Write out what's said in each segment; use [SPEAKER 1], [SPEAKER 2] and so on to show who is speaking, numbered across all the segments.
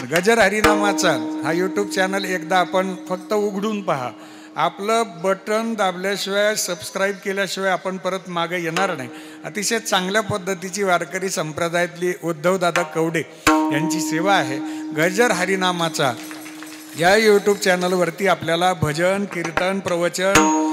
[SPEAKER 1] गजर हरिनामाचा हा YouTube channel एकदा आपण फक्त उघडून पहा. आपलं बटन दाबल्याशिवाय सबस्क्राईब केल्याशिवाय आपण परत मागे येणार नाही. अतिशय चांगल्या पद्धतीची वारकरी संप्रदायातली उद्धवदादा कवडे यांची सेवा आहे. गजर हरिनामाचा या यूट्यूब चॅनलवरती आपल्याला भजन, कीर्तन, प्रवचन,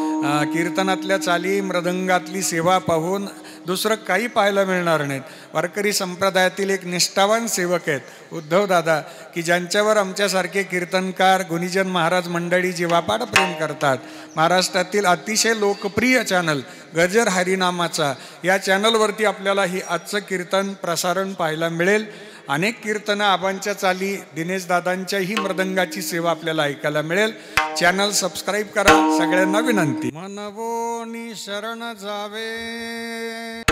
[SPEAKER 1] कीर्तनातल्या चाली, मृदंगातली सेवा पाहून दुसरं काही पाहायला मिळणार नाहीत. वारकरी संप्रदायातील एक निष्ठावान सेवक आहेत उद्धवदादा, की ज्यांच्यावर आमच्यासारखे कीर्तनकार, गुणीजन महाराज मंडळी जीवापाड प्रेम करतात. महाराष्ट्रातील अतिशय लोकप्रिय चॅनल गजर हरिनामाचा या चॅनलवरती आपल्याला ही आजचं कीर्तन प्रसारण पाहायला मिळेल. अनेक कीर्तनं, आबांच्या चाली, दिनेश दादांच्याही मृदंगाची सेवा आपल्याला ऐकायला मिळेल. चॅनल सबस्क्राईब करा. सगळ्यांना विनंती. मनवोनी शरण जावे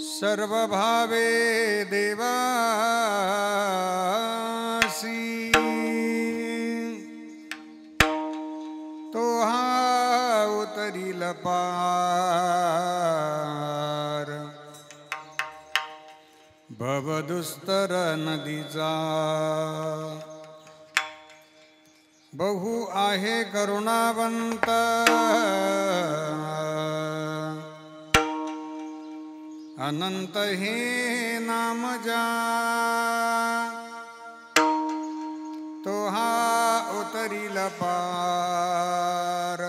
[SPEAKER 1] सर्व भावे देवासी, तो हा उतरील पार भवदुस्तर नदीचा. बहु आहे करुणावंत अनंत हे नाम जा, तो हा उतरील पार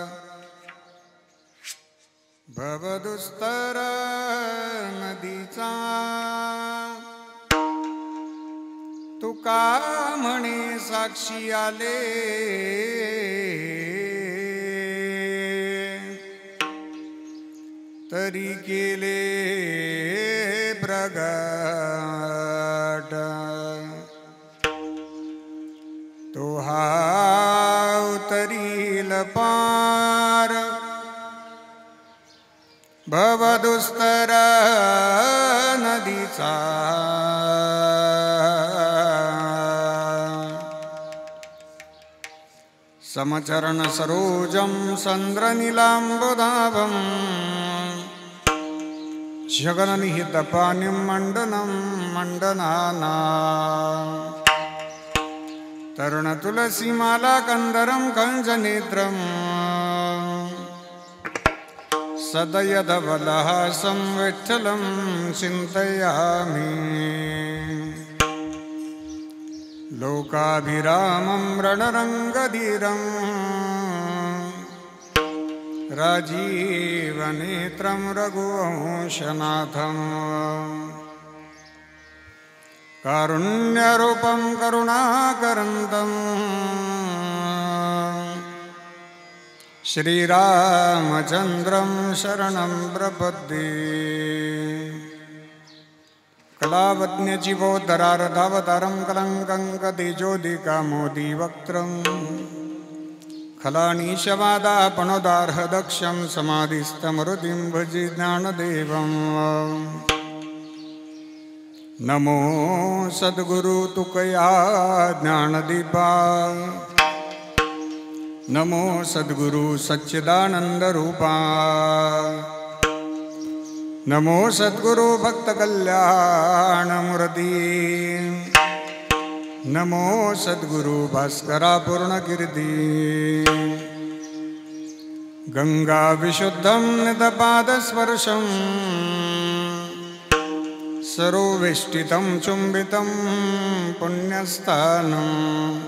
[SPEAKER 1] भवदुस्तर नदीचा. तुका म्हणे साक्षी आले तरी केले प्रगट. तो हा उतरील पार भवदुस्तर नदीचा. समचरण सरोजं संद्रनीलाम्बुधाभं जगन्निहितपानिं मण्डनं मण्डनाना. तरुणतुलसीमाला कंदरं कंजनेत्रं सदयधवलहासं विठ्ठलं चिन्तयामि. लोकाभिरामं रणरङ्गधीरं राजीवनेत्रं रघुवंशनाथं. कारुण्यरूपं करुणाकरन्दं श्रीरामचन्द्रं शरणं प्रपद्ये. कलावज्ञजीवोद्धरारधावतारं कलङ्कं कतेजोदिकामोदिवक्त्रं खलानीशवादापणोदार्हदक्षं समाधिस्थमरुतिं भजे ज्ञानदेवं. नमो सद्गुरु तुकया ज्ञानदीपा, नमो सद्गुरु सच्चिदानन्दरूपा, नमो सद्गुरु भक्तकल्याणमूर्ती, नमो सद्गुरु भास्करा पूर्णकीर्ती. गंगा विशुद्धं नितपादस्पर्शं सरोवेष्टितं चुम्बितं पुण्यस्थानं.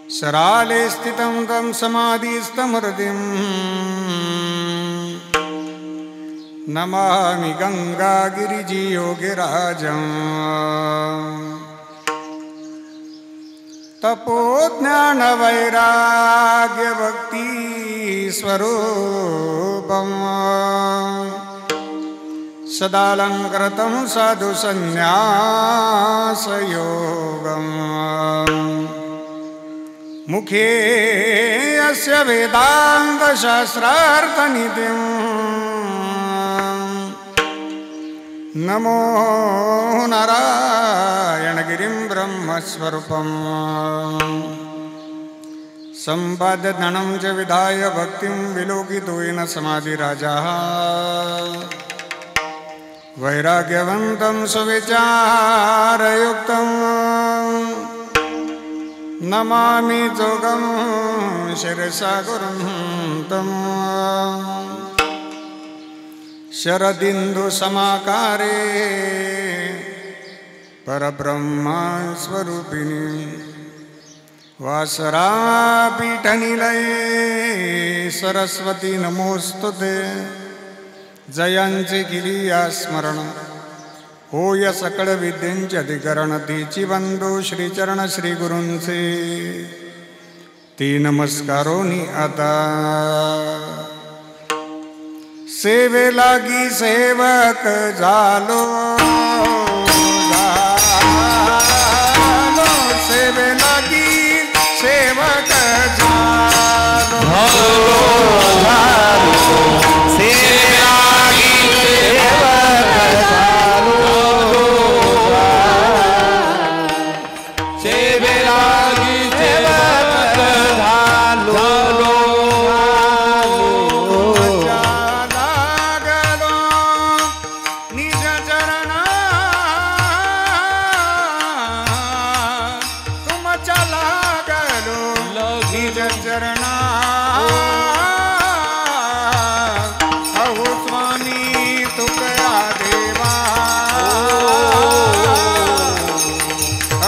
[SPEAKER 1] सराले स्थितं तं समाधिस्थमूर्तिं नमामि गंगागिरिजियोगिराजं. तपोज्ञानवैराग्यभक्ति स्वरूपं सदालङ्कृतं साधुसन्न्यासयोगं. मुखे अस्य वेदान्तशास्त्रार्थनिधिं नमो नारायणगिरिं ब्रह्मस्वरूपं. सम्पाद्यज्ञानं च विधाय भक्तिं विलोकितो येन समाधिराजः. वैराग्यवन्तं सुविचारयुक्तं नमामि जोगं शिरसा गुरुं तं शरदिन्दु समाकारे परब्रह्मस्वरूपिणी वासरापीठनिलये सरस्वती नमोस्तुते जयांचे गिरिया स्मरण होय सकळ विद्येंचे अधिकरण तीची बंधू श्रीचरण श्री गुरूंचे ती नमस्कारोनी आता सेवे लागी सेवक झालो सेवे लागी सेवक झालो
[SPEAKER 2] सेवे लागी सेवक झालो सेवे लागी सेवक झालो
[SPEAKER 1] लागलो निज चरणा तुमच्या लागलो निज चरणा अहो स्वामी तुकया देवा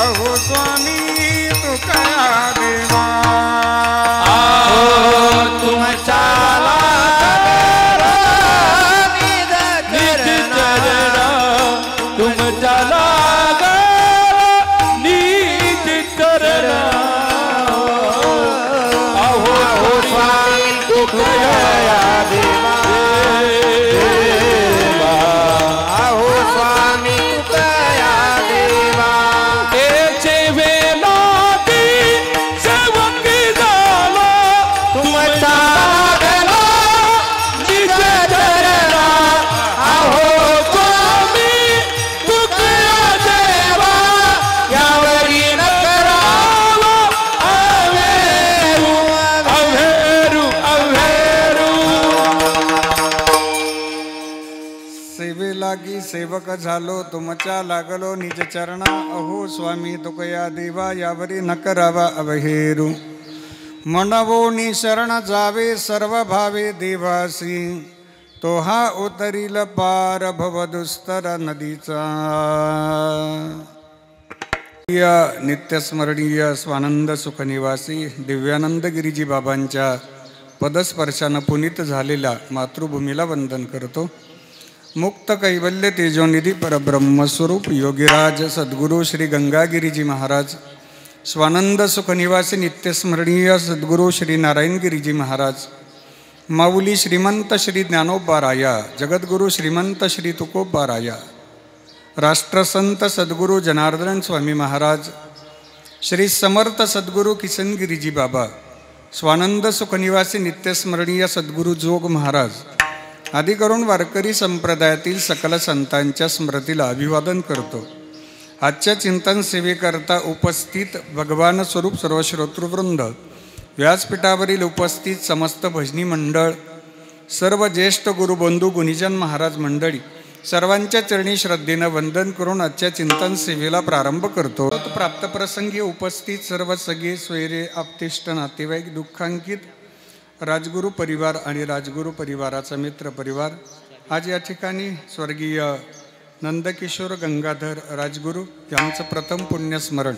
[SPEAKER 1] अहो स्वामी तुकया देवा
[SPEAKER 2] तुमच्या तुमच्या नीच चरण अहो स्वामी तुकया देवा अहो स्वामी तुकया देवा तेचे वेलाती सेवक झालो तुमच्या निज चरण अहो स्वामी तुकया देवा यावरी न करावं अवेरू अवेरू अवेरू
[SPEAKER 1] सेवे लागी सेवक झालो तुमच्या लागलो निज चरणा अहो स्वामी तुकया देवा यावरी न करावा अवहेरू मनवोनी शरण जावे सर्व भावे देवासी तो हा उतरील पार भवदुस्तर नदीचा या नित्यस्मरणीय स्वानंद सुखनिवासी दिव्यानंद गिरीजी बाबांच्या पदस्पर्शानं पुनीत झालेल्या मातृभूमीला वंदन करतो. मुक्त कैवल्य तेजोनिधी परब्रह्मस्वरूप योगीराज सद्गुरू श्री गंगागिरीजी महाराज, स्वानंद सुखनिवासी नित्यस्मरणीय सद्गुरू श्री नारायणगिरीजी महाराज, माऊली श्रीमंत श्री ज्ञानोबाराया, जगद्गुरू श्रीमंत श्री तुकोबाराया, राष्ट्रसंत सद्गुरू जनार्दन स्वामी महाराज, श्री समर्थ सद्गुरू किसनगिरीजी बाबा, स्वानंद सुखनिवासी नित्यस्मरणीय सद्गुरू जोग महाराज आदी करून वारकरी संप्रदायातील सकल संतांच्या स्मृतीला अभिवादन करतो. आजच्या चिंतन सेवेकरता उपस्थित भगवान स्वरूप सर्व श्रोतृवृंद, व्यासपीठावरील उपस्थित समस्त भजनी मंडळ, सर्व ज्येष्ठ गुरुबंधू गुणीजन महाराज मंडळी, सर्वांच्या चरणी श्रद्धेनं वंदन करून आजच्या चिंतन सेवेला प्रारंभ करतो. प्राप्त प्रसंगी उपस्थित सर्व सगळे स्वैरे आप्तेष्ट नातेवाईक, दुःखांकित राजगुरू परिवार आणि राजगुरू परिवाराचा मित्र परिवार, आज या ठिकाणी स्वर्गीय नंदकिशोर गंगाधर राजगुरू यांचं प्रथम पुण्यस्मरण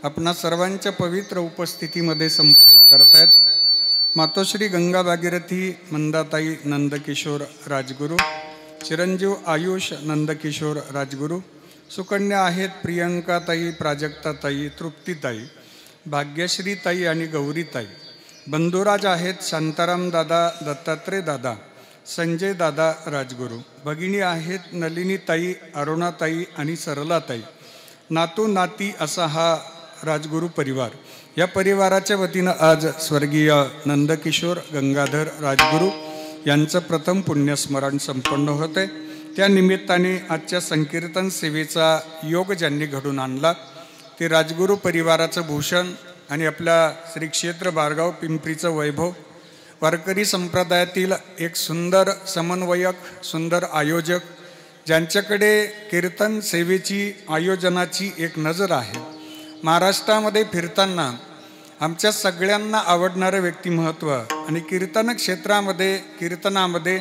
[SPEAKER 1] आपणा सर्वांच्या पवित्र उपस्थितीमध्ये संपन्न करतायत. मातोश्री गंगा भागीरथी मंदाताई नंदकिशोर राजगुरू, चिरंजीव आयुष नंदकिशोर राजगुरू, सुकन्या आहेत प्रियंकाताई, प्राजक्ताताई, तृप्तीताई, भाग्यश्रीताई आणि गौरीताई. बंधुराज आहेत शांताराम दादा, दत्तात्रय दादा, संजय दादा राजगुरू. भगिनी आहेत नलिनीताई, अरुणाताई आणि सरलाताई. नातू नाती असा हा राजगुरू परिवार. या परिवाराच्या वतीनं आज स्वर्गीय नंदकिशोर गंगाधर राजगुरू यांचं प्रथम पुण्यस्मरण संपन्न होते. त्या निमित्ताने आजच्या संकीर्तन सेवेचा योग ज्यांनी घडून आणला ते राजगुरू परिवाराचं भूषण आणि आपल्या श्री क्षेत्र बारगाव पिंपरीचं वैभव, वारकरी संप्रदायातील एक सुंदर समन्वयक, सुंदर आयोजक, ज्यांच्याकडे कीर्तन सेवेची आयोजनाची एक नजर आहे. महाराष्ट्रामध्ये फिरताना आमच्या सगळ्यांना आवडणारं व्यक्तिमत्व आणि कीर्तन क्षेत्रामध्ये कीर्तनामध्ये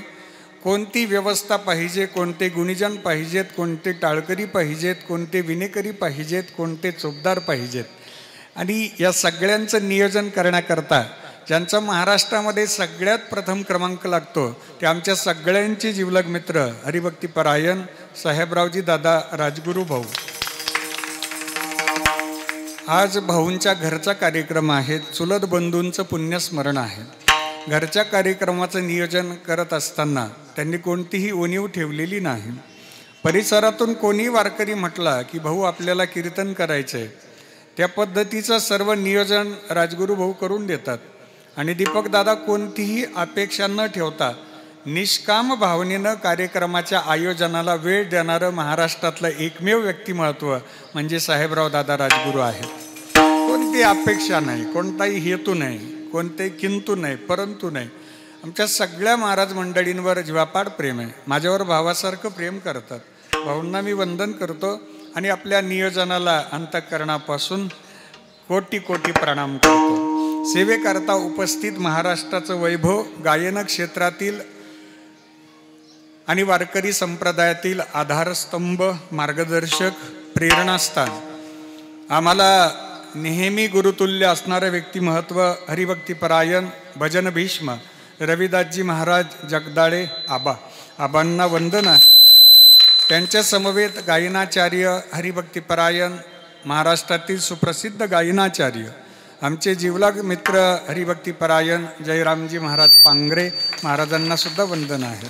[SPEAKER 1] कोणती व्यवस्था पाहिजे, कोणते गुणीजन पाहिजेत, कोणते टाळकरी पाहिजेत, कोणते विनेकरी पाहिजेत, कोणते चोपदार पाहिजेत आणि या सगळ्यांचं नियोजन करण्याकरता ज्यांचा महाराष्ट्रामध्ये सगळ्यात प्रथम क्रमांक लागतो ते आमच्या सगळ्यांचे जिवलग मित्र हरिभक्तीपरायण साहेबरावजी दादा राजगुरू भाऊ. आज भाऊंच्या घरचा कार्यक्रम आहे. चुलत बंधूंचं पुण्यस्मरण आहे. घरच्या कार्यक्रमाचं नियोजन करत असताना त्यांनी कोणतीही उणीव ठेवलेली नाही. परिसरातून कोणी वारकरी म्हटला की भाऊ आपल्याला कीर्तन करायचं आहे, त्या पद्धतीचं सर्व नियोजन राजगुरू भाऊ करून देतात. आणि दीपक दादा कोणतीही अपेक्षा न ठेवता निष्काम भावनेनं कार्यक्रमाच्या आयोजनाला वेळ देणारं महाराष्ट्रातलं एकमेव व्यक्तिमत्व म्हणजे साहेबराव दादा राजगुरू आहे. कोणती अपेक्षा नाही, कोणताही हेतू नाही, कोणतेही किंतु नाही, परंतु नाही. आमच्या सगळ्या महाराज मंडळींवर जीवापाड प्रेम आहे. माझ्यावर भावासारखं प्रेम करतात. भाऊंना मी वंदन करतो आणि आपल्या नियोजनाला अंतःकरणापासून कोटी कोटी प्रणाम करतो. सेवेकरता उपस्थित महाराष्ट्राचं वैभव, गायन क्षेत्रातील आणि वारकरी संप्रदायातील आधारस्तंभ, मार्गदर्शक, प्रेरणास्थान, आम्हाला नेहमी गुरुतुल्य असणारं व्यक्तिमत्व हरिभक्तीपरायण भजन भीष्म रविदासजी महाराज जगदाळे आबांना वंदन आहे. त्यांच्या समवेत गायनाचार्य हरिभक्तीपरायण महाराष्ट्रातील सुप्रसिद्ध गायनाचार्य आमचे जिवलग मित्र हरिभक्तीपरायण जयरामजी महाराज पांगरे महाराजांना सुद्धा वंदन आहे.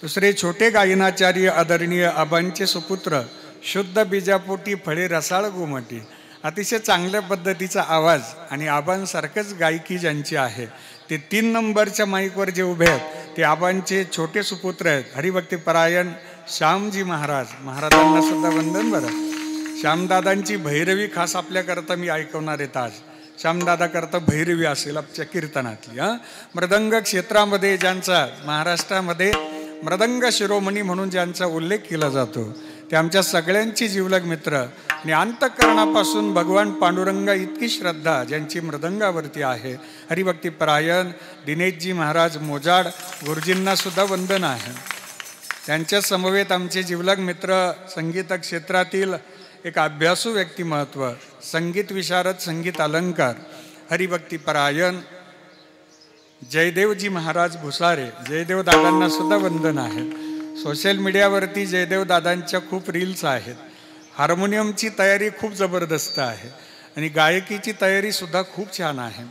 [SPEAKER 1] दुसरे छोटे गायनाचार्य आदरणीय आबांचे सुपुत्र शुद्ध बीजापोटी फळे रसाळ गोमटी, अतिशय चांगल्या पद्धतीचा आवाज आणि आबांसारखंच गायकी ज्यांची आहे ते 3 नंबरच्या माईकवर जे उभे आहेत ते आबांचे छोटे सुपुत्र आहेत हरिभक्तीपरायण श्यामजी महाराजांना सुद्धा वंदन. बरं, श्यामदादांची भैरवी खास आपल्याकरता मी ऐकवणार आहेत आज. श्यामदादा करता भैरवी असेल आमच्या कीर्तनातली. मृदंग क्षेत्रामध्ये ज्यांचा महाराष्ट्रामध्ये मृदंग शिरोमणी म्हणून ज्यांचा उल्लेख केला जातो ते आमच्या सगळ्यांची जिवलग मित्र आणि अंतःकरणापासून भगवान पांडुरंगा इतकी श्रद्धा ज्यांची मृदंगावरती आहे हरिभक्तीपरायण दिनेशजी महाराज मोजाड गुरुजींना सुद्धा वंदन आहे. त्यांच्या समवेत आमचे जिवलग मित्र संगीत क्षेत्रातील एक अभ्यासू व्यक्तिमत्व, संगीत विशारद, संगीत अलंकार हरिभक्तीपरायण जयदेवजी महाराज भुसारे, जयदेव दादांना सुद्धा वंदन आहे. सोशल मीडियावरती जयदेव दादांच्या खूप रील्स आहेत. हार्मोनियमची तयारी खूप जबरदस्त आहे आणि गायकीची तयारी सुद्धा खूप छान आहे.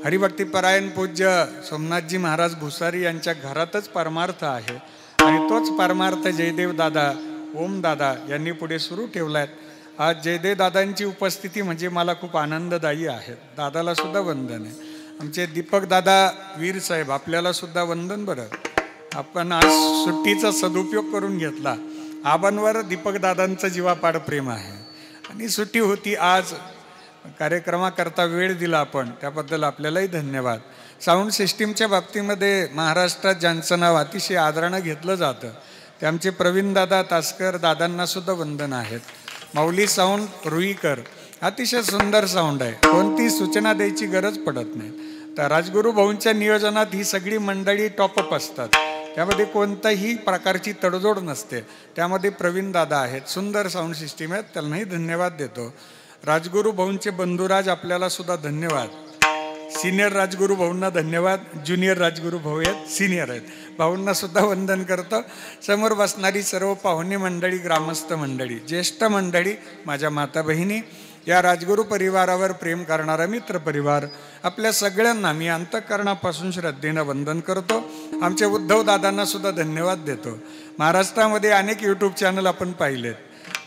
[SPEAKER 1] हरिभक्तीपरायण पूज्य सोमनाथजी महाराज भुसारी यांच्या घरातच परमार्थ आहे आणि तोच परमार्थ जयदेव दादा ओम दादा यांनी पुढे सुरू ठेवला आहे. आज जयदेव दादांची उपस्थिती म्हणजे मला खूप आनंददायी आहे. दादाला सुद्धा वंदन आहे. आमचे दीपक दादा वीर साहेब आपल्याला सुद्धा वंदन. बरं, आपण आज सुट्टीचा सदुपयोग करून घेतला. आबांवर दीपक दादांचं जीवापाड प्रेम आहे आणि सुट्टी होती, आज कार्यक्रमाकरता वेळ दिला आपण, त्याबद्दल आपल्यालाही धन्यवाद. साऊंड सिस्टीमच्या बाबतीमध्ये महाराष्ट्रात ज्यांचं नाव अतिशय आदरानं घेतलं जातं ते आमचे प्रवीण दादा तासकर दादांना सुद्धा वंदन आहेत. माऊली साऊंड रुईकर, अतिशय सुंदर साऊंड आहे, कोणती सूचना द्यायची गरज पडत नाही. तर राजगुरू भाऊंच्या नियोजनात ही सगळी मंडळी टॉपअप असतात, त्यामध्ये कोणत्याही प्रकारची तडजोड नसते. त्यामध्ये प्रवीण दादा आहेत, सुंदर साऊंड सिस्टीम आहेत, त्यांनाही धन्यवाद देतो. राजगुरू भाऊंचे बंधुराज आपल्याला सुद्धा धन्यवाद. सिनियर राजगुरू भाऊंना धन्यवाद. ज्युनियर राजगुरू भाऊ आहेत, सिनियर आहेत, भाऊंना सुद्धा वंदन करतो. समोर बसणारी सर्व पाहुणे मंडळी, ग्रामस्थ मंडळी, ज्येष्ठ मंडळी, माझ्या माता बहिणी, या राजगुरू परिवारावर प्रेम करणारा मित्र परिवार, आपल्या सगळ्यांना मी अंतःकरणापासून श्रद्धेनं वंदन करतो. आमचे उद्धव दादांना सुद्धा धन्यवाद देतो. महाराष्ट्रामध्ये अनेक यूट्यूब चॅनल आपण पाहिलेत,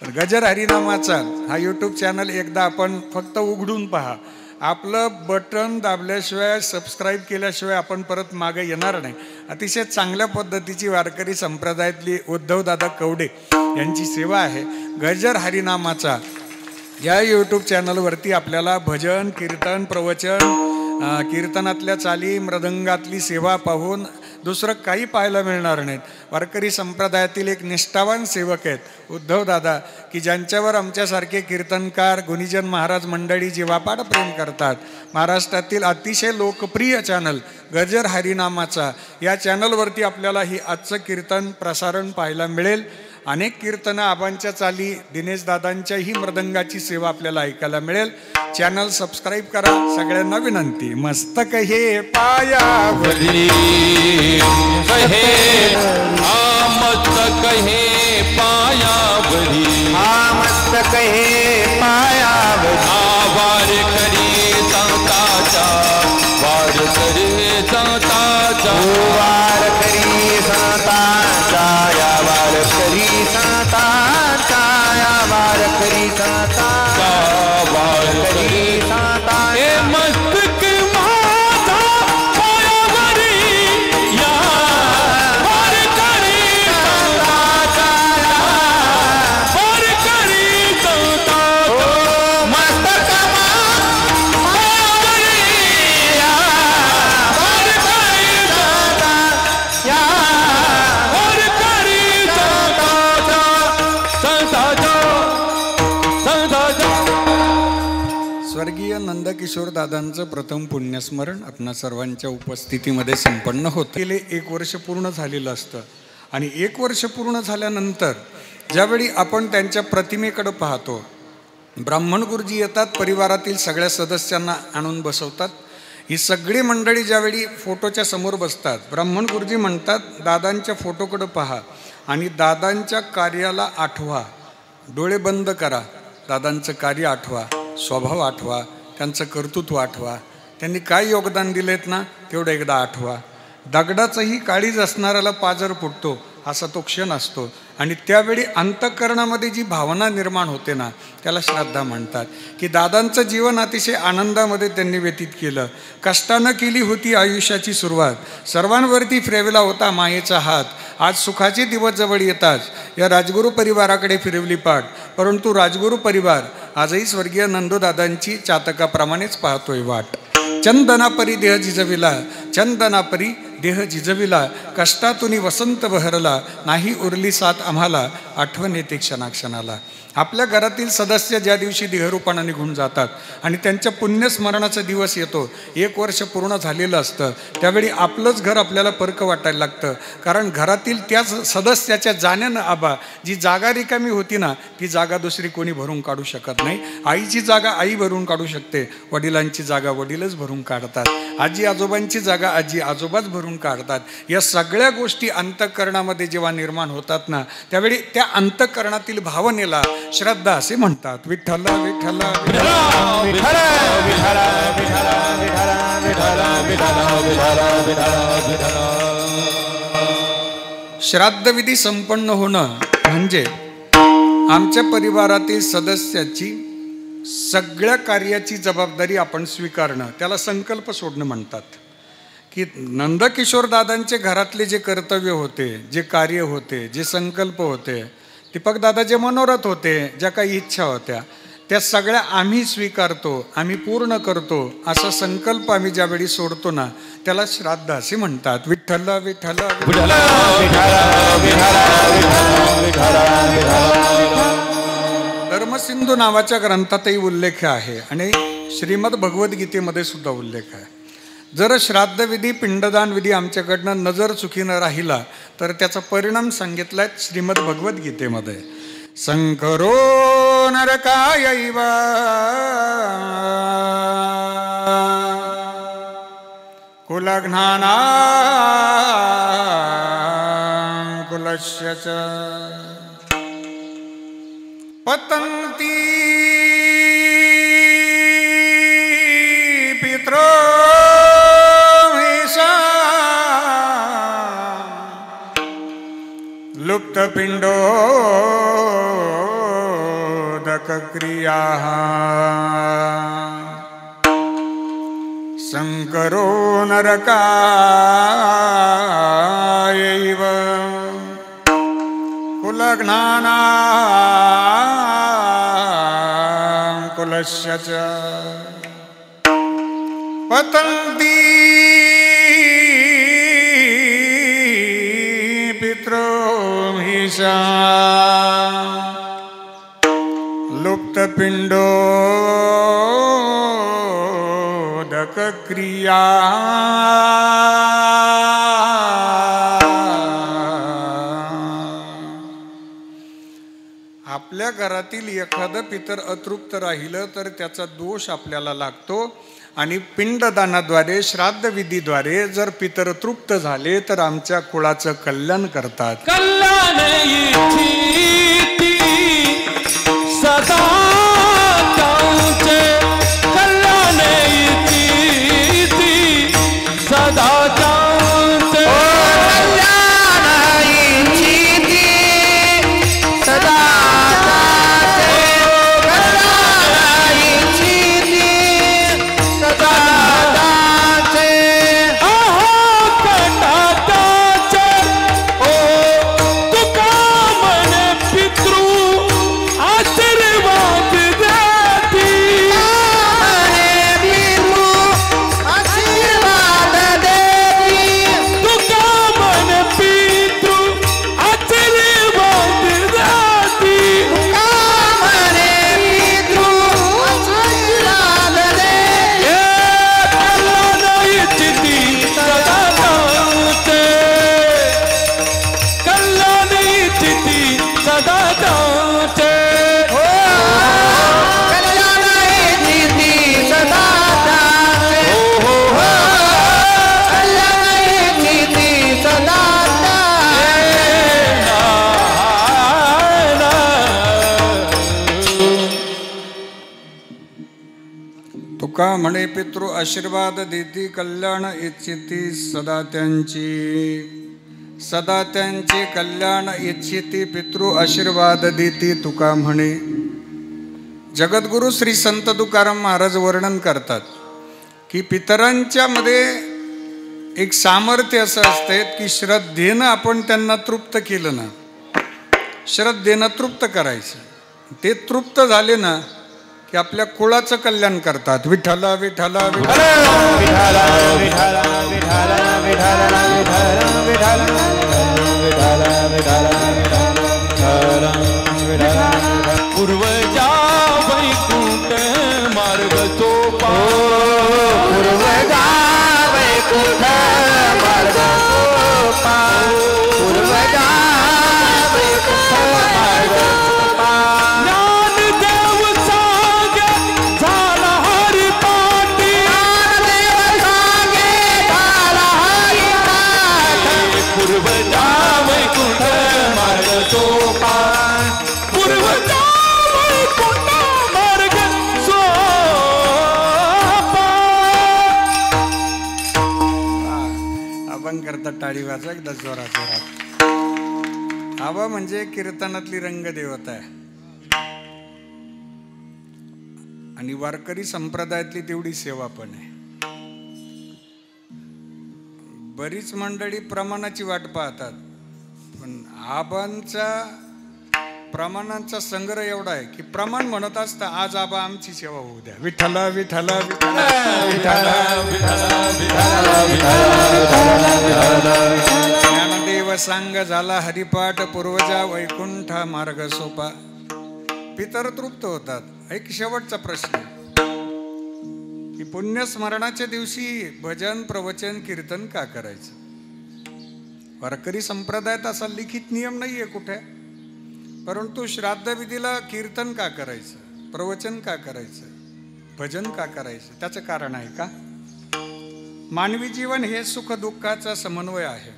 [SPEAKER 1] पण गजर हरिनामाचा हा यूट्यूब चॅनल एकदा आपण फक्त उघडून पहा. आपलं बटन दाबल्याशिवाय, सबस्क्राईब केल्याशिवाय आपण परत मागे येणार नाही. अतिशय चांगल्या पद्धतीची वारकरी संप्रदायातली उद्धवदादा कवडे यांची सेवा आहे. गजर हरिनामाचा या यूट्यूब चॅनलवरती आपल्याला भजन, कीर्तन, प्रवचन, कीर्तनातल्या चाली, मृदंगातली सेवा पाहून दुसरं काही पाहायला मिळणार नाहीत. वारकरी संप्रदायातील एक निष्ठावान सेवक आहेत उद्धव दादा, की ज्यांच्यावर आमच्यासारखे कीर्तनकार गुणीजन महाराज मंडळी जीवापाड प्रेम करतात. महाराष्ट्रातील अतिशय लोकप्रिय चॅनल गजर हरिनामाचा, या चॅनलवरती आपल्याला ही आजचं कीर्तन प्रसारण पाहायला मिळेल. अनेक कीर्तनं आबांच्या चाली, दिनेश दादांच्याही मृदंगाची सेवा आपल्याला ऐकायला मिळेल. चॅनल सबस्क्राईब करा. सगळ्यांना विनंती, मस्तक हे पायावरी
[SPEAKER 2] मस्तक हे पायावरी मस्तक हे पायावरी वार करी संताचा वार करी संताचा वार करी संताचा या वार करी संताचा या वार करी संताचा वार करी संता हे मस्तक माझा पायावरी या वार करी संताचा वार करी संताचा मस्तक पायावरी या वार करी संता या वार करी संताचा संताचा संताचा.
[SPEAKER 1] स्वर्गीय नंदकिशोर दादांचं प्रथम पुण्यस्मरण आपणा सर्वांच्या उपस्थितीमध्ये संपन्न होतं. गेले 1 वर्ष पूर्ण झालेलं असतं आणि 1 वर्ष पूर्ण झाल्यानंतर ज्यावेळी आपण त्यांच्या प्रतिमेकडे पाहतो, ब्राह्मण गुरुजी येतात, परिवारातील सगळ्या सदस्यांना आणून बसवतात. ही सगळी मंडळी ज्यावेळी फोटोच्या समोर बसतात, ब्राह्मण गुरुजी म्हणतात दादांच्या फोटोकडे पहा आणि दादांच्या कार्याला आठवा, डोळे बंद करा, दादांचं कार्य आठवा, स्वभाव आठवा, त्यांचं कर्तृत्व आठवा, त्यांनी काय योगदान दिलेत ना तेवढं एकदा आठवा. दगडाचंही काळीज असणाऱ्याला पाजर फुटतो असा तो क्षण असतो आणि त्यावेळी अंतःकरणामध्ये जी भावना निर्माण होते ना त्याला श्रद्धा म्हणतात. की दादांचं जीवन अतिशय आनंदामध्ये त्यांनी व्यतीत केलं. कष्टानं केली होती आयुष्याची सुरुवात, सर्वांवरती फिरवला होता मायेचा हात. आज सुखाचे दिवस जवळ येतात या राजगुरू परिवाराकडे फिरवली पाठ, परंतु राजगुरू परिवार आजही स्वर्गीय नंदूदादांची चातकाप्रमाणेच पाहतोय वाट. चंदनापरी देह झिजविला, चंदनापरी देह झिजविला, कष्टातून वसंत बहरला, नाही उरली साथ आम्हाला, आठवण येते क्षणाक्षणाला. आपल्या घरातील सदस्य ज्या दिवशी देहरूपानं निघून जातात आणि त्यांच्या पुण्यस्मरणाचा दिवस येतो, 1 वर्ष पूर्ण झालेलं असतं, त्यावेळी आपलंच घर आपल्याला परक वाटायला लागतं. कारण घरातील त्याच सदस्याच्या जाण्यानं आबा जी जागा रिकामी होती ना ती जागा दुसरी कोणी भरून काढू शकत नाही. आईची जागा आई भरून काढू शकते, वडिलांची जागा वडीलच भरून काढतात, आजी आजोबांची जागा आजी आजोबाच भरून काढतात. या सगळ्या गोष्टी अंतःकरणामध्ये जेव्हा निर्माण होतात ना त्यावेळी त्या अंतःकरणातील भावनेला श्रद्धा असे म्हणतात. विठ्ठल विठ्ठल श्राद्धविधी संपन्न होणं म्हणजे आमच्या परिवारातील सदस्याची सगळ्या कार्याची जबाबदारी आपण स्वीकारणं, त्याला संकल्प सोडणं म्हणतात. की नंदकिशोर दादांचे घरातले जे कर्तव्य होते, जे कार्य होते, जे संकल्प होते, दीपक दादा जे मनोरथ होते, ज्या काही इच्छा होत्या, त्या सगळ्या आम्ही स्वीकारतो, आम्ही पूर्ण करतो असा संकल्प आम्ही ज्यावेळी सोडतो ना त्याला श्राद्ध असे म्हणतात. विठ्ठल विठ्ठल धर्मसिंधू नावाच्या ग्रंथातही उल्लेख आहे आणि श्रीमद भगवद्गीतेमध्ये सुद्धा उल्लेख आहे. जर श्राद्धविधी पिंडदान विधी आमच्याकडनं नजर चुकीनं राहिला तर त्याचा परिणाम सांगितलाय श्रीमद भगवद्गीतेमध्ये. संकरो नरकायैव कुलघ्नाना कुलस्य च पतन्ति पित्रो लुप्तपिण्डोदकक्रियाः संकरो नरकायैव कुलघ्नानां कुलस्य च पतन्ति पितृमीशा लुप्तपिंडोदक क्रिया आपल्या घरातील एखादं पितर अतृप्त राहिलं तर त्याचा दोष आपल्याला लागतो आणि पिंडदानाद्वारे श्राद्ध विधीद्वारे जर पितर तृप्त झाले तर आमच्या कुळाचं कल्याण करतात.
[SPEAKER 2] कल्याण इच्छिती सदा त्यांचे कल्याण इच्छिती सदा त्यांचे कल्याण इच्छिती सदा
[SPEAKER 1] तुका म्हणे पितृ आशीर्वाद देती कल्याण इच्छिती सदा त्यांची कल्याण इच्छिती पितृ आशीर्वाद देती तुका म्हणे. जगद्गुरु श्री संत तुकाराम महाराज वर्णन करतात की पितरांच्या मध्ये एक सामर्थ्य असं असते की श्रद्धेनं आपण त्यांना तृप्त केलं ना, श्रद्धेनं तृप्त करायचं, ते तृप्त झाले ना की आपल्या कुळाचं कल्याण करतात. विठ्ठला विठ्ठला
[SPEAKER 2] पूर्वजा वैकुंठ मार्ग सोपा पूर्वजा वैकुंठ मार्ग सोपा पूर्वजा वैकुंठ मार्ग सोपा ज्ञानदेव सांगे झाला हरिपाठी ज्ञानदेव सांगे झाला हरिपाठी पूर्वजा वैकुंठ मार्ग सोपा पूर्वजा वैकुंठ मार्ग सोपा.
[SPEAKER 1] अभंग करतात टाळी वाजा एकदा जोरात जोरात. आबा म्हणजे कीर्तनातली रंगदेवता आहे आणि वारकरी संप्रदायातली तेवढी सेवा पण आहे. बरीच मंडळी प्रमाणाची वाट पाहतात, पण आबांचा प्रमाणांचा संग्रह एवढा आहे की प्रमाण म्हणत असता आज आबा आमची सेवा होऊ द्या. विठ्ठला विठ्ठला विठ्ठला ज्ञानदेव सांग झाला हरिपाठ पूर्वजा वैकुंठ मार्ग सोपा. पितर तृप्त होतात. एक शेवटचा प्रश्न की पुण्यस्मरणाच्या दिवशी भजन प्रवचन कीर्तन का करायचं? वारकरी संप्रदायात असा लिखित नियम नाहीये कुठे, परंतु श्राद्ध विधीला कीर्तन का करायचं, प्रवचन का करायचं, भजन का करायचं? त्याचं कारण आहे का? मानवी जीवन हे सुख दुःखाचा समन्वय आहे.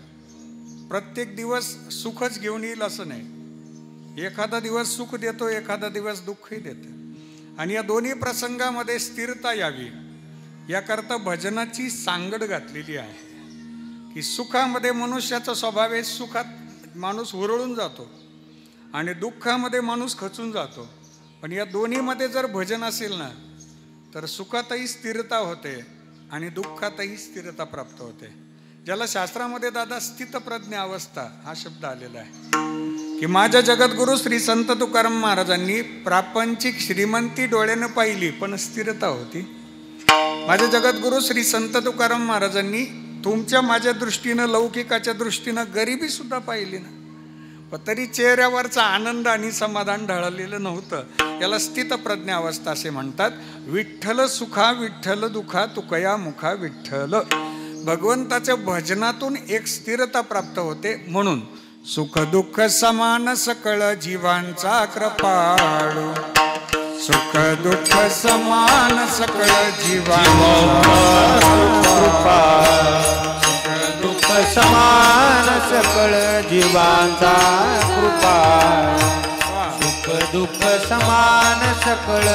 [SPEAKER 1] प्रत्येक दिवस सुखच घेऊन येईल असं नाही. एखादा दिवस सुख देतो, एखादा दिवस दुःखही देतो, आणि या दोन्ही प्रसंगामध्ये स्थिरता यावी याकरता भजनाची सांगड घातलेली आहे. की सुखामध्ये मनुष्याचा स्वभाव आहे, सुखात माणूस हुरळून जातो आणि दुःखामध्ये माणूस खचून जातो. पण या दोन्हीमध्ये जर भजन असेल ना तर सुखातही स्थिरता होते आणि दुःखातही स्थिरता प्राप्त होते. ज्याला शास्त्रामध्ये दादा स्थितप्रज्ञ अवस्था हा शब्द आलेला आहे की माझ्या जगद्गुरु श्री संत तुकाराम महाराजांनी प्रापंचिक श्रीमंती डोळ्यानं पाहिली पण स्थिरता होती. माझे जगद्गुरु श्री संत तुकाराम महाराजांनी तुमच्या माझ्या दृष्टीनं लौकिकाच्या दृष्टीनं गरिबी सुद्धा पाहिली ना, पण तरी चेहऱ्यावरचा आनंद आणि समाधान ढळलेलं नव्हतं. याला स्थितप्रज्ञ अवस्था असे म्हणतात. विठ्ठल सुखा विठ्ठल दुखा तुकया मुखा विठ्ठल. भगवंताच्या भजनातून एक स्थिरता प्राप्त होते. म्हणून सुख दुःख समान सकळ जीवांचा कृपाळू. सुख दुःख समान सकळ जीवांचा
[SPEAKER 2] दुःख समान सकळ जीवांचा कृपाळ. सुख दुःख समान सकळ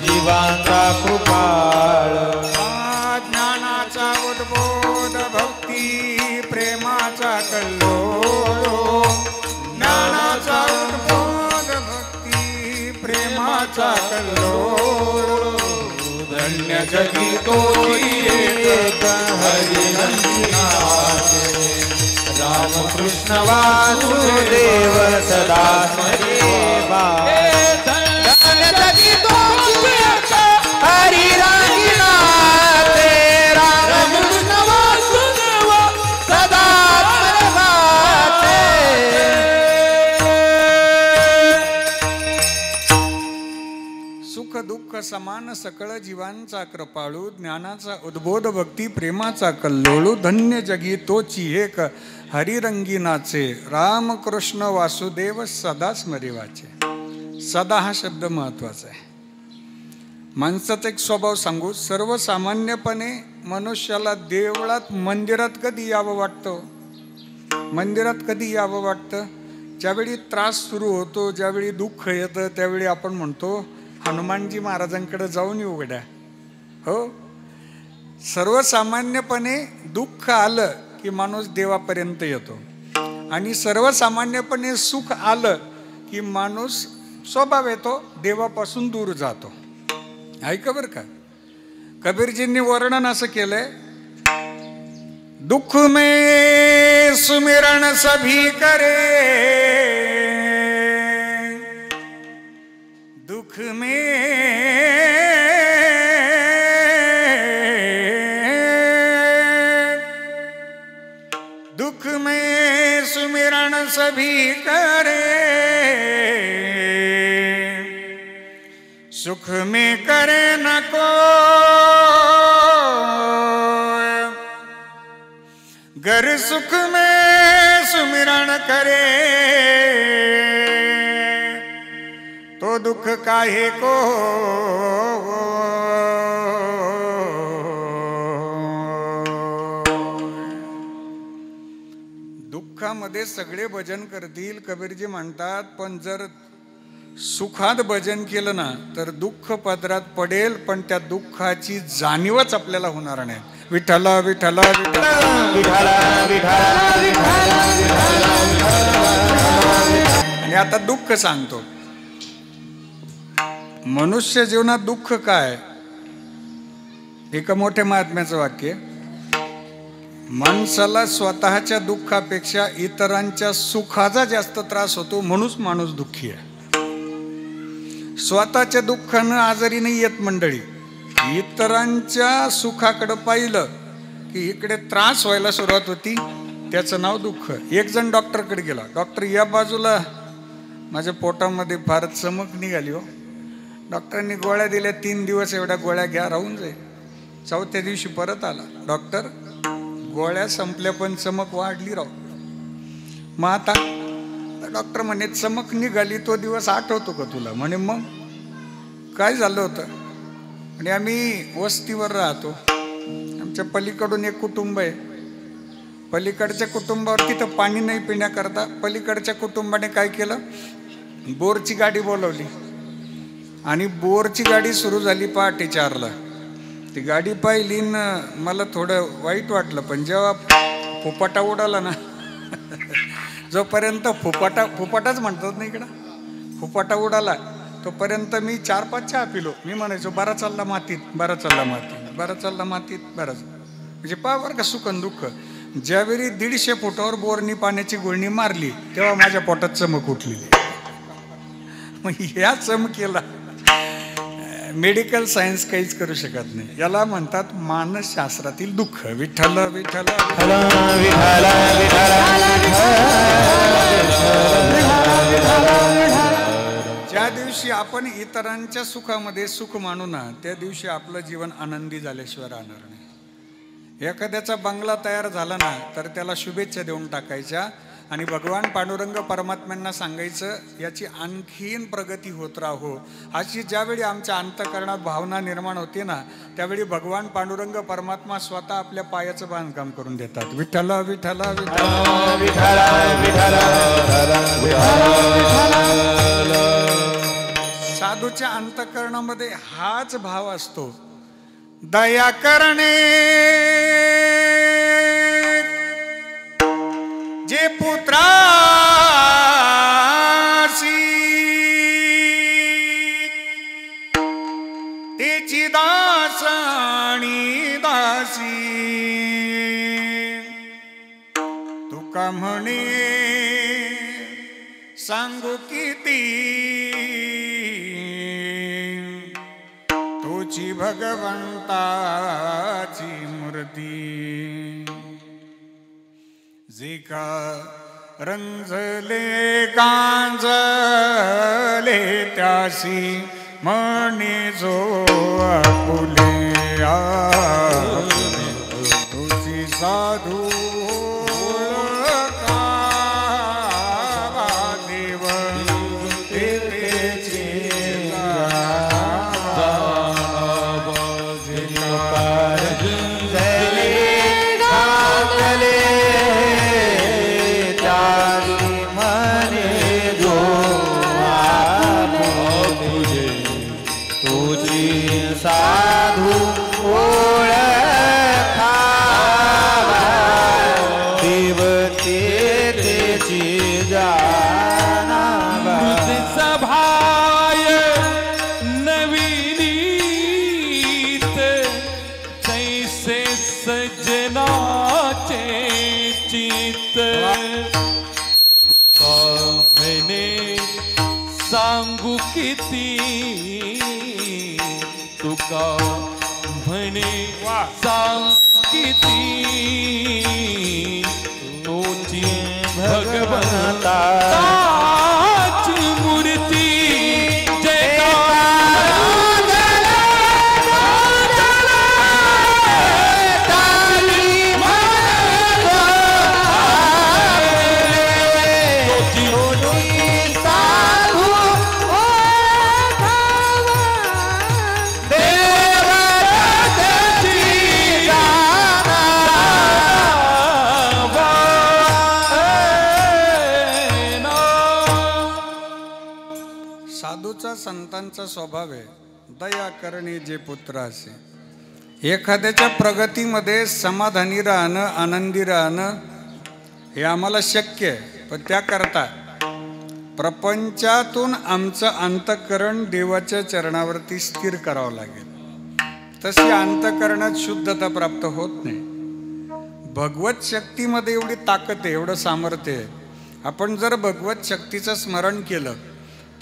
[SPEAKER 2] जीवांचा कृपाळ.
[SPEAKER 1] ज्ञानाचा उद्बोध भक्ती प्रेमाचा कल्लोळ. ज्ञानाचा उद्बोध भक्ती प्रेमाचा कल्लोळ. धन्य जगी तोही एक हरिनंदनाचे.
[SPEAKER 2] रामकृष्ण वासुदेव सदा स्मरेवा. धन्य जगी तोही एक हरिनंदनाचे. रामकृष्ण वासुदेव सदा स्मरेवाचे.
[SPEAKER 1] सुख दुःख समान सकळ जीवांचा कृपाळू. ज्ञानाचा उद्बोध भक्ती प्रेमाचा कल्लोळू. धन्य जगी तोची एक हरिरंगीनाचे. रामकृष्ण वासुदेव सदा स्मरेवाचे. सदा हा शब्द महत्वाचा आहे. माणसाचा एक स्वभाव सांगू. सर्वसामान्यपणे मनुष्याला देवळात मंदिरात कधी यावं वाटतं? मंदिरात कधी यावं वाटतं? ज्यावेळी त्रास सुरू होतो, ज्यावेळी दुःख येतं, त्यावेळी आपण म्हणतो हनुमानजी महाराजांकडे जाऊन येऊ गड्या. हो, सर्वसामान्यपणे दुःख आलं की माणूस देवापर्यंत येतो. आणि सर्वसामान्यपणे सुख आलं की माणूस स्वभाव येतो देवापासून दूर जातो. ऐका बरं का, कबीरजींनी वर्णन असं केलंय. दुःख में सुमिरण सभी करे. दुख में सुमिरण सभी करे. सुख में करे न को. गर सुख में सुमिरण करे तो दुख काहे को. दुःखामध्ये सगळे भजन करतील कबीरजी म्हणतात, पण जर सुखात भजन केलं ना तर दुःख पदरात पडेल, पण त्या दुःखाची जाणीवच आपल्याला होणार नाही. विठ्ठला विठ्ठला विठ्ठला विठ्ठला विठ्ठला. आणि आता दुःख सांगतो. मनुष्य जीवनात दुःख काय? एका मोठ्या महात्म्याचं वाक्य. माणसाला स्वतःच्या दुःखापेक्षा इतरांच्या सुखाचा जास्त त्रास होतो, म्हणून माणूस दुःखी आहे. स्वतःच्या दुःखानं आजारी नाही येत मंडळी. इतरांच्या सुखाकडे पाहिलं की इकडे त्रास व्हायला सुरुवात होती, त्याचं नाव दुःख. एक जण डॉक्टरकडे गेला. डॉक्टर, या बाजूला माझ्या पोटामध्ये फार चमक निघाली हो. डॉक्टरांनी गोळ्या दिल्या. 3 दिवस एवढ्या गोळ्या घ्या, राहून जाईल. 4थ्या दिवशी परत आला. डॉक्टर, गोळ्या संपल्या पण चमक वाढली राव. मग आता डॉक्टर म्हणे, चमक निघाली तो दिवस आठवतो का तुला? म्हणे, मग काय झालं होतं? आणि आम्ही वस्तीवर राहतो. आमच्या पलीकडून एक कुटुंब आहे. पलीकडच्या कुटुंबावर तिथं पाणी नाही पिण्याकरता पलीकडच्या कुटुंबाने काय केलं, बोरची गाडी बोलवली. आणि बोरची गाडी सुरू झाली पहाटे 4ला. ती गाडी पाहिली ना, मला थोडं वाईट वाटलं. पण जेव्हा फुपाटा उडाला ना, जोपर्यंत फुपाटाच म्हणतात ना इकडं, फुपाटा उडाला तोपर्यंत मी 4-5 चहा पिलो. मी म्हणायचो, बरा चालला मातीत, बरा चालला मातीत, बरा चालला मातीत, बराच. म्हणजे पहा बरं का सुख आणि दुःख. ज्यावेळी 150 फुटावर बोरनी पाण्याची गुळणी मारली तेव्हा माझ्या पोटात चमक उठलेली. मग ह्या चमकेला मेडिकल सायन्स काहीच करू शकत नाही. याला म्हणतात मानसशास्त्रातील दुःख. विठ्ठल विठ्ठल ज्या दिवशी आपण इतरांच्या सुखामध्ये सुख मानू ना, त्या दिवशी आपलं जीवन आनंदी झाल्याशिवाय राहणार नाही. एखाद्याचा बंगला तयार झाला ना, तर त्याला शुभेच्छा देऊन टाकायच्या आणि भगवान पांडुरंग परमात्म्यांना सांगायचं याची आणखीन प्रगती होत राहो. अशी ज्यावेळी आमच्या अंतःकरणात भावना निर्माण होते ना, त्यावेळी भगवान पांडुरंग परमात्मा स्वतः आपल्या पायाचं बांधकाम करून देतात. विठ्ठल विठ्ठल साधूच्या अंतःकरणामध्ये हाच भाव असतो. दया करणे जे पुत्रासी तेची दास आणि दासी. तुका म्हणे सांगू किती तुझी भगवंताची मूर्ती. जे का रंजले गांजले त्यासी म्हणे जो आपुले तुझी साधू देव
[SPEAKER 2] साधू ओळखा देव तेची जाणावा.
[SPEAKER 3] सभाय नवीनीत जैसे सजनाचे चित. म्हणे सांगू किती तुका म्हणे सांग किती तुझी भगवंताची मूर्ती.
[SPEAKER 1] साधूचा संतांचा स्वभाव आहे दया करणे जे पुत्र असे. एखाद्याच्या प्रगतीमध्ये समाधानी राहणं, आनंदी राहणं हे आम्हाला शक्य आहे, पण त्याकरता प्रपंचातून आमचं अंतःकरण देवाच्या चरणावरती स्थिर करावं लागेल. तशी अंतःकरणात शुद्धता प्राप्त होत नाही. भगवत शक्तीमध्ये एवढी ताकद आहे, एवढं सामर्थ्य आहे. आपण जर भगवत शक्तीचं स्मरण केलं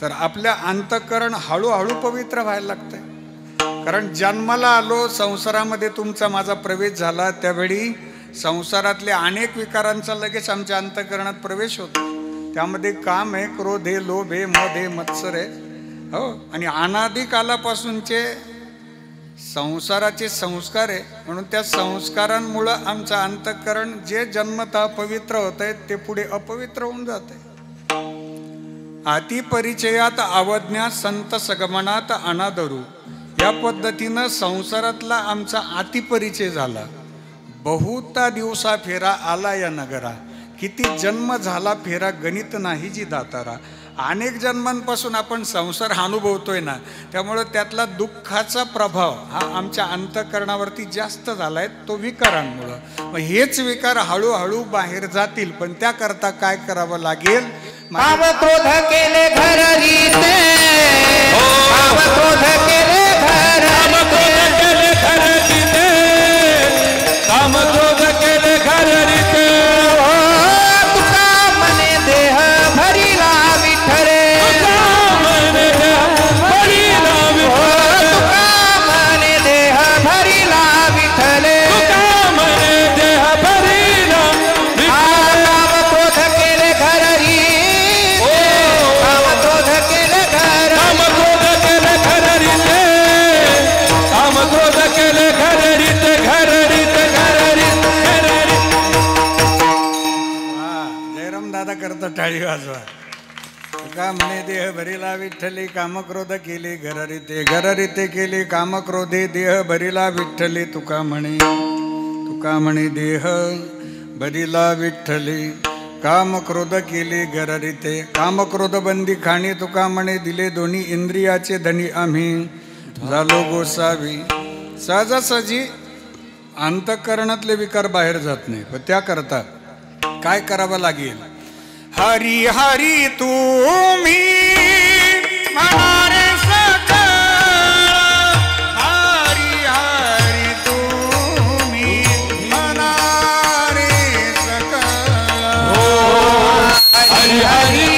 [SPEAKER 1] तर आपल्या अंतःकरण हळूहळू पवित्र व्हायला लागतंय. कारण जन्माला आलो, संसारामध्ये तुमचा माझा प्रवेश झाला, त्यावेळी संसारातल्या अनेक विकारांचा लगेच आमच्या अंतःकरणात प्रवेश होतो. त्यामध्ये काम आहे, क्रोध आहे, लोभ आहे, मद आहे, मत्सर आहे, हो. आणि अनादी कालापासूनचे संसाराचे संस्कार आहे, म्हणून त्या संस्कारांमुळं आमचं अंतःकरण जे जन्मतः पवित्र होत आहे ते पुढे अपवित्र होऊन जात आहे. अतिपरिचयात अवज्ञा संत सगमनात अनादरू, या पद्धतीनं संसारातला आमचा अतिपरिचय झाला. बहुता दिवसा फेरा आला या नगरा, किती जन्म झाला फेरा गणित नाही जी दातारा. अनेक जन्मांपासून आपण संसार अनुभवतोय ना, त्यामुळं त्यातला दुःखाचा प्रभाव हा आमच्या अंतःकरणावरती जास्त झाला आहे, तो विकारांमुळं. मग हेच विकार हळूहळू बाहेर जातील, पण त्याकरता काय करावं लागेल?
[SPEAKER 2] काम क्रोध केले घर रीते, काम क्रोध केले घर रीते,
[SPEAKER 3] काम क्रोध केले घर रीते.
[SPEAKER 2] तुका मने देह भरिला विठ्ठले,
[SPEAKER 3] तुका मने देह भरिला विठ्ठले,
[SPEAKER 1] आता टाळी वाजवा. तुका म्हणे देह भरिला विठ्ठली कामक्रोध केले घररिते घररिते केले कामक्रोधे देह भरिला विठ्ठली. तुका म्हणे देह भरिला विठ्ठली कामक्रोध केले घररिते कामक्रोध बंदी खाणी. तुका म्हणे दिले दोन्ही इंद्रियाचे धनी आम्ही झालो गोसावी. सहजासहजी अंतःकरणातले विकार बाहेर जात नाही, पण त्याकरता काय करावं लागेल? हरी हरी तुम्ही म्हणारे सकळ, हरी हरी तुम्ही म्हणारे सकळ.
[SPEAKER 2] हरी हरी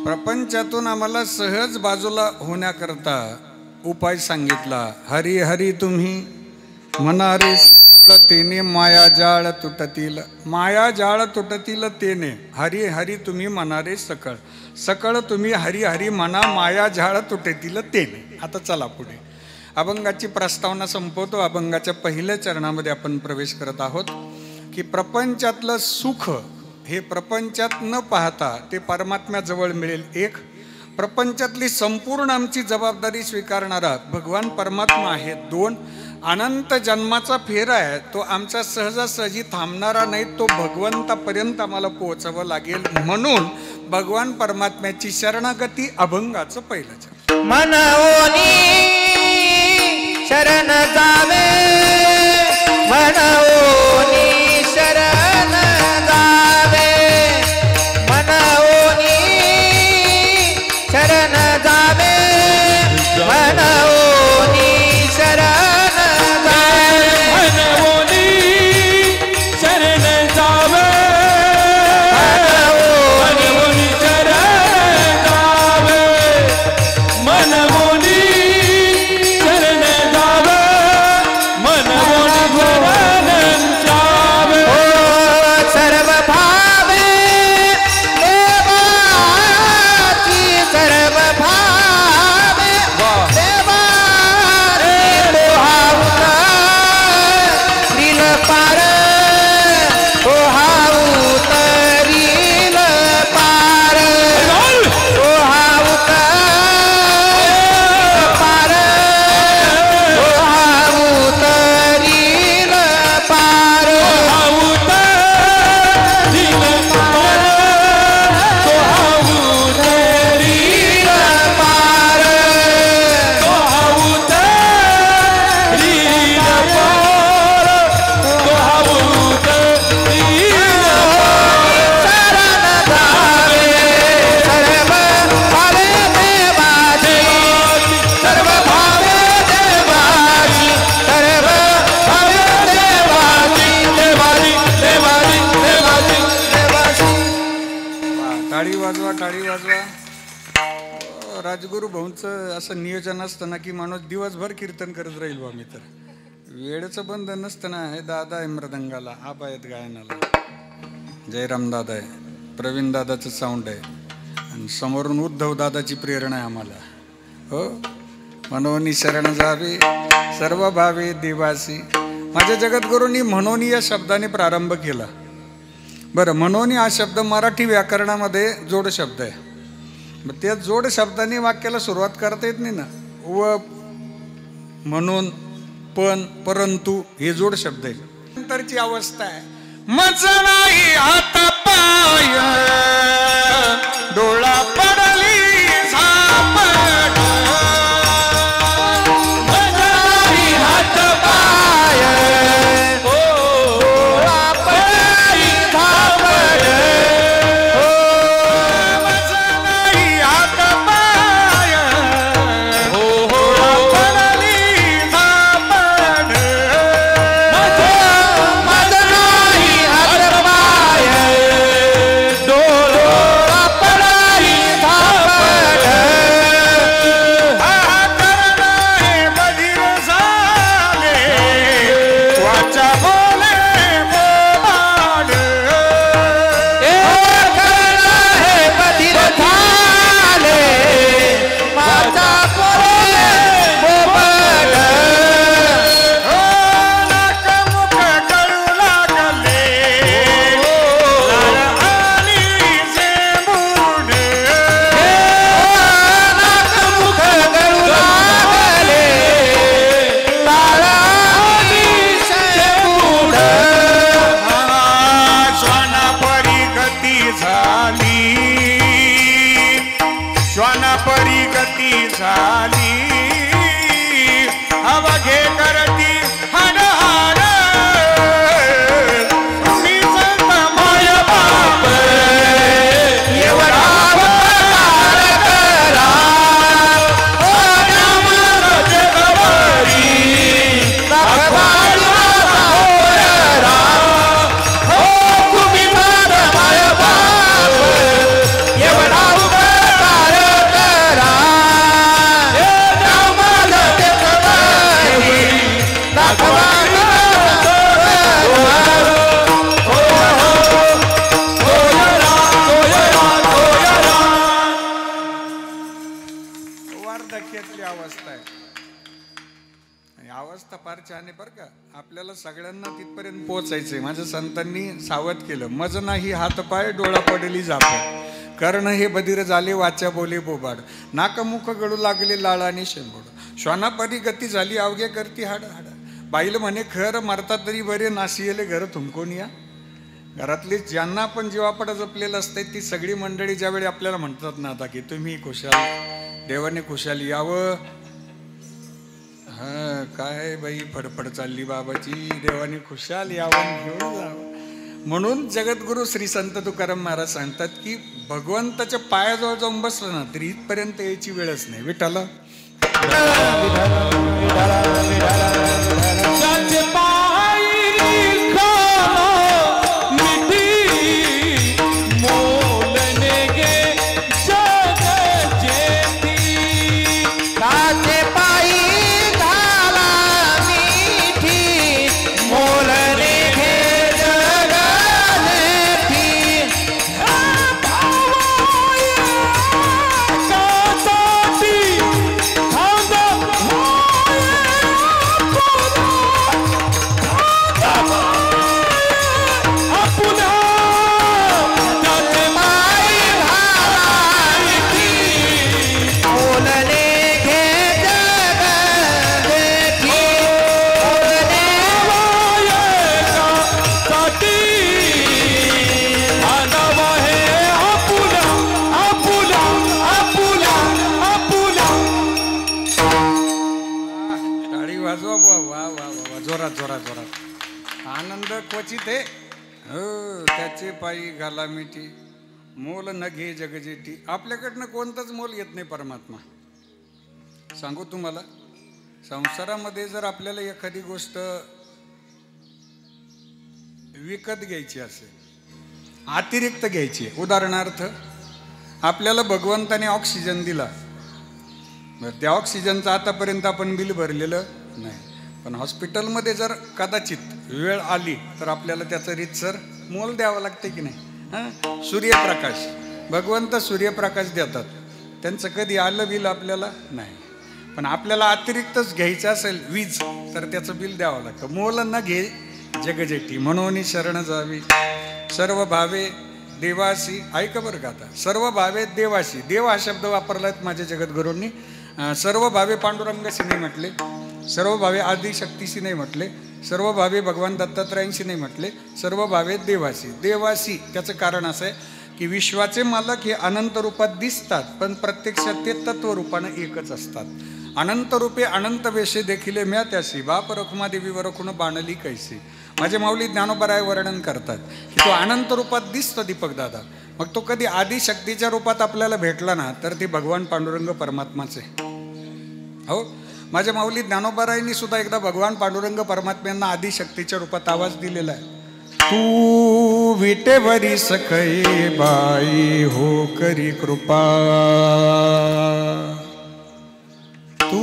[SPEAKER 1] प्रपंचातून आम्हाला सहज बाजूला होण्याकरता उपाय सांगितला. हरी हरी तुम्ही म्हणारे सकळ तेने माया जाळ तुटतील. माया जाळ तुटतील तेने हरी हरी तुम्ही म्हणारे सकळ. सकळ तुम्ही हरी हरी म्हणा माया जाळ तुटतील तेने. आता चला पुढे अभंगाची प्रस्तावना संपवतो. अभंगाच्या पहिल्या चरणामध्ये आपण प्रवेश करत आहोत की प्रपंचातलं सुख हे प्रपंचात न पाहता ते परमात्म्याजवळ मिळेल. एक, प्रपंचातली संपूर्ण आमची जबाबदारी स्वीकारणारा भगवान परमात्मा आहे. दोन, अनंत जन्माचा फेरा आहे तो आमचा सहजासहजी थांबणारा नाही, तो भगवंतापर्यंत आम्हाला पोहोचावं लागेल. म्हणून भगवान परमात्म्याची शरणागती अभंगाचं पहिलं चरण.
[SPEAKER 2] मनओनी शरण जावे, मनओनी शरण जावे, मनओनी शरण जावे, मनओनी शरण जावे,
[SPEAKER 3] मनओनी शरण जावे, मनओनी शरण जावे, मनओनी शरण जावे, मनओनी शरण जावे.
[SPEAKER 2] सर्व भावे देवाची, सर्व भावे देवाची पोहावता रील पार, पोहावता रील पार, पोहावता पार, पोहावता रील पार.
[SPEAKER 1] टाळी वाजवा, टाळी वाजवा. राजगुरू भाऊंचं असं नियोजन असतं ना की माणूस दिवसभर कीर्तन करत राहील बा. मी तर वेळेचं बंधन नसतं ना. हे दादा आहे मृदंगाला, आप आहेत गायनाला, जयराम दादा आहे, प्रवीण दादाचं साऊंड आहे आणि समोरून उद्धव दादाची प्रेरणा आहे आम्हाला. हो, मनोनी शरण जावे सर्व भावे देवासी. माझ्या जगद्गुरूंनी म्हणोनी या शब्दाने प्रारंभ केला. बरं, म्हणोनी हा शब्द मराठी व्याकरणामध्ये जोड शब्द आहे. मग त्या जोड शब्दाने वाक्याला सुरुवात करता येत नाही ना. व, म्हणून, पण, परंतु हे जोड शब्द आहे. नंतरची अवस्था आहे मज नाही हात पाय डोळा पडली झापड.
[SPEAKER 2] मज नाही हात पाय डोळा पडली झापड.
[SPEAKER 1] मज नाही हात पाय डोळा पडली झापड.
[SPEAKER 2] मज नाही हात पाय डोळा पडली झापड.
[SPEAKER 1] हाहाकार नाही बधीर झाले वाचा बोले बोबाड.
[SPEAKER 2] हे बधीर झाले माझा पोरे बोबड.
[SPEAKER 1] नाक मुख कळू लागले लाल आणि शेंबूड.
[SPEAKER 2] नाक मुख गळू लागले ताळानी शेपूड.
[SPEAKER 1] श्वानापरी गती झाली, श्वानापरी गती झाली अवघे करती हाड तुम्ही संत माय बाप
[SPEAKER 2] एवढा अवतार करा ओ नामर जगवरी दाखवायला सावरा. हो तुम्ही फार माय बाप एवढा उपकार करा. हे नामर जगवरी दाखवायला
[SPEAKER 1] वार्धक्यातली अवस्था आहे. आणि अवस्था फार छान आहे बरं का. आपल्याला सगळ्यांना तिथपर्यंत पोचायचंय. माझ्या संतांनी सावध केलं. मज नाही हात पाय डोळा पडली झापड. कर्ण हे बधीर झाले वाचा बोले बोबाड. नाकमुख गळू लागले लाळ आणि शेंबूड. श्वानापरी गती झाली अवघे करती हाड हाड. बाईल म्हणे खर मरता तरी बरे नाशियले घर थुंकून या. घरातली ज्यांना आपण जीवापड जपलेलं असते ती सगळी मंडळी ज्यावेळी आपल्याला म्हणतात ना आता की तुम्ही खुशाल, देवाने खुशाल यावं. हा काय बाई फडफड चालली बाबाची, देवाने खुशाल यावं घेऊन जावं. म्हणून जगद्गुरु श्री संत तुकाराम महाराज सांगतात की भगवंताच्या पायाजवळ जाऊन बसलं ना तरी इथपर्यंत यायची वेळच नाही. विठाला
[SPEAKER 3] ज्याचे पायी खालो मिठी मोलने गे जग जेठी.
[SPEAKER 2] काचे पायी झाला मिठी मोलने घे जगनेठी.
[SPEAKER 3] कासाठी खांदा आपुला त्याचे
[SPEAKER 2] पायी झाला मिठी मोलने घे जगनेठी. मोलने
[SPEAKER 3] साठी आनावा हे आपुला आपुला आपुला आपुला.
[SPEAKER 1] टाळी वाजवा बुवा. वा वा वा वा जोरात जोरात जोरात. आनंद क्वचित आहे. हो त्याचे पायी घाला मिठी मोल न घे जगजेठी. आपल्याकडनं कोणतंच मोल येत नाही परमात्मा. सांगू तुम्हाला, संसारामध्ये जर आपल्याला एखादी गोष्ट विकत घ्यायची असेल, अतिरिक्त घ्यायची, उदाहरणार्थ आपल्याला भगवंताने ऑक्सिजन दिला बरं, त्या ऑक्सिजनचं आतापर्यंत आपण बिल भरलेलं नाही, पण हॉस्पिटलमध्ये जर कदाचित वेळ आली तर आपल्याला त्याचं रीतसर मोल द्यावं लागते की नाही? हां, सूर्यप्रकाश, भगवंत सूर्यप्रकाश देतात, त्यांचं कधी आलं बिल आपल्याला नाही. पण आपल्याला अतिरिक्तच घ्यायचं असेल वीज तर त्याचं बिल द्यावं लागतं. मोल न घे जगजेठी म्हणून शरण जावी सर्व भावे देवासी. ऐका बरं का आता, सर्व भावे देवासी, देव हा शब्द वापरलात माझ्या जगद्गुरूंनी. सर्व भावे पांडुरंगाशी नाही म्हटले, सर्व भावे आदिशक्तीशी नाही म्हटले, सर्व भावे भगवान दत्तात्रयांशी नाही म्हटले, सर्व भावे देवासी. देवासी त्याचं कारण असं आहे की विश्वाचे मालक हे अनंत रूपात दिसतात, पण प्रत्यक्षात ते तत्वरूपानं एकच असतात. अनंत रूपे अनंत वेशे देखील म्या त्याशी, बाप रखुमा देवी वरखुन बाणली कैसी. माझे माऊली ज्ञानोबराय वर्णन करतात की तो अनंत रूपात दिसतो दीपक दादा, मग तो कधी आदिशक्तीच्या रूपात आपल्याला भेटला ना तर ते भगवान पांडुरंग परमात्माचे. हो, माझ्या माऊली ज्ञानोबरायांनी सुद्धा एकदा भगवान पांडुरंग परमात्म्यांना आदिशक्तीच्या रूपात आवाज दिलेला आहे. तू विटेवरी सखये बाई हो करी कृपा, तू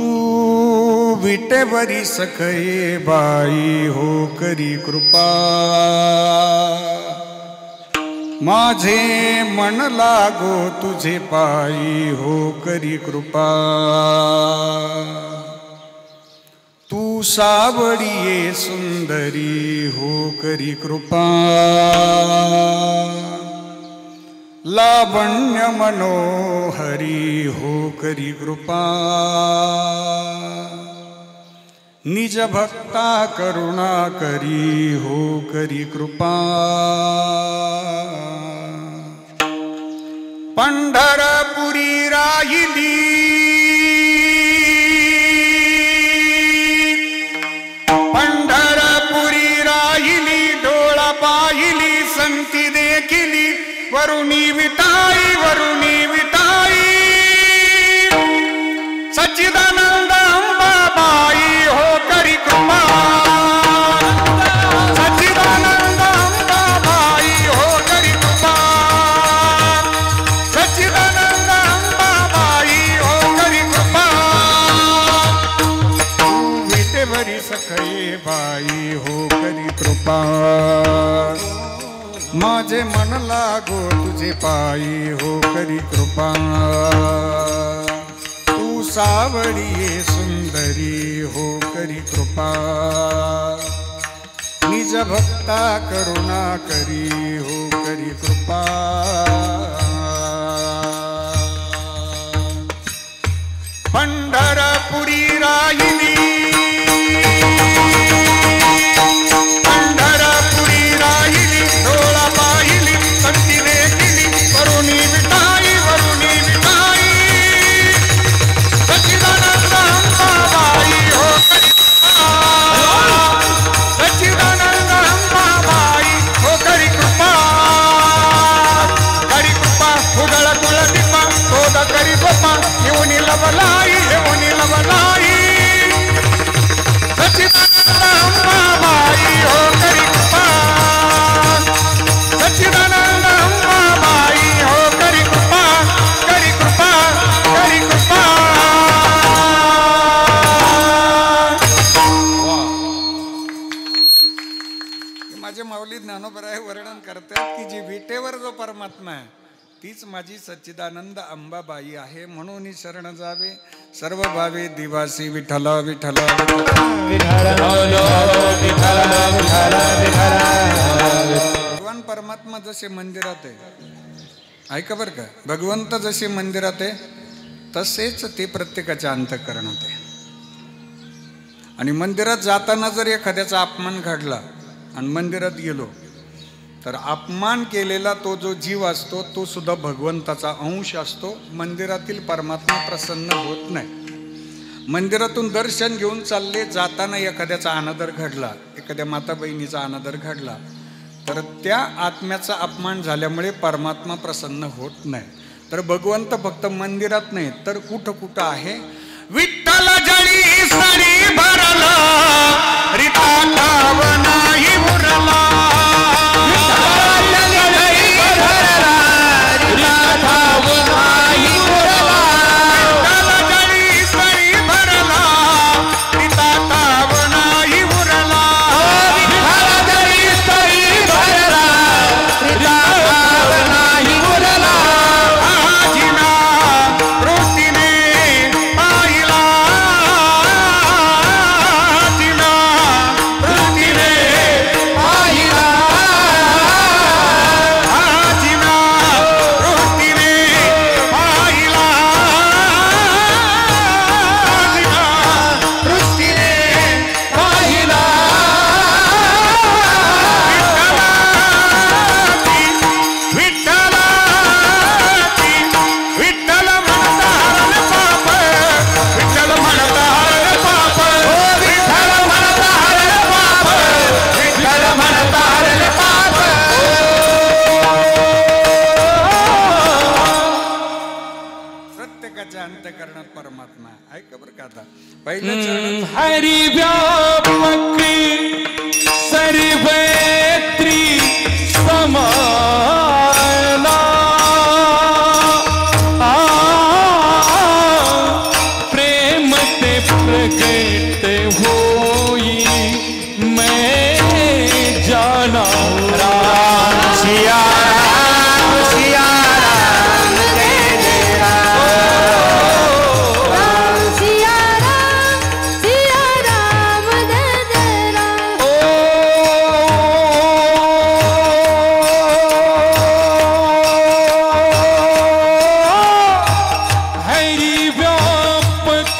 [SPEAKER 1] विटेवरी सखये बाई हो करी कृपा, माझे मन लागो तुझे पायी हो करी कृपा, तू सावळीये सुंदरी हो करी कृपा, लावण्य मनोहरी हो करी कृपा, निज भक्ता करुणा करी हो करी कृपा, पंढरपुरी राहिली, पंढरपुरी राहिली, डोळा पाहिली संती देखिली, वरुणी विटाई वरुणी विटाई, सच्चिदानंद अंबाबाई हो करी कृपा, सच्चिदानंद अंबाबाई हो करी कृपा, सच्चिदानंद अंबाबाई हो करी कृपा, तू विटेवरी सखये बाई हो करी कृपा, माझे मन लागो तुझे पायी हो करी कृपा, तू सावळीये सुंदरी हो करी कृपा, निज भक्ता करुणा करी हो करी कृपा, पंढरपुरी राहिली, ज्ञानोबराय वर्णन करतात की जी विटेवर जो परमात्मा आहे तीच माझी सच्चिदानंद अंबाबाई आहे, म्हणून शरण जावे सर्व भावे दिवासी. विठ्ठल विठ्ठल भगवान परमात्मा जसे मंदिरात आहे, ऐका बरं का, भगवंत जसे मंदिरात आहे तसेच ते प्रत्येकाच्या अंतःकरणात आहे. आणि मंदिरात जाताना जर एखाद्याचा अपमान घडला आणि मंदिरात गेलो तर अपमान केलेला तो जो जीव असतो तो सुद्धा भगवंताचा अंश असतो. मंदिरातील परमात्मा प्रसन्न होत नाही. मंदिरातून दर्शन घेऊन चालले जाताना एखाद्याचा अनादर घडला, एखाद्या माता बहिणीचा अनादर घडला तर त्या आत्म्याचा अपमान झाल्यामुळे परमात्मा प्रसन्न होत नाही. तर भगवंत फक्त मंदिरात नाही तर कुठं कुठं आहे. विठ्ठल जळी सरी भरला रिता नाही उरला, विठ्ठल जळी अंतःकरणात परमात्मा ऐका बरं का आता पहिलं चरण
[SPEAKER 3] हरि व्यापक सर्वत्री समाना प्रेम ते प्रगट होई मैं जाना
[SPEAKER 2] राम सिया राम सिया राम जय जय राम
[SPEAKER 4] राम सिया राम जय जय राम
[SPEAKER 3] हरि व्यापक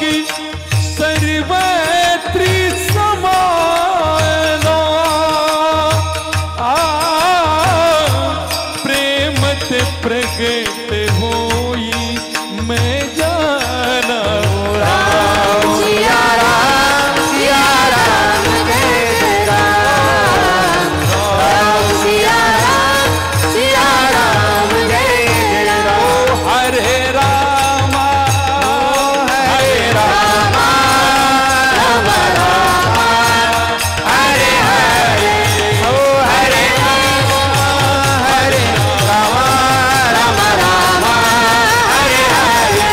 [SPEAKER 3] सर्वत्री समाना प्रेम ते प्रगट होई मैं जाना
[SPEAKER 2] राम सिया राम जय जय राम राम सिया राम जय जय राम
[SPEAKER 3] हरे रामा हरे रामा
[SPEAKER 2] राम राम हरे हरे ओ हरे राम हरे राम राम राम हरे हरे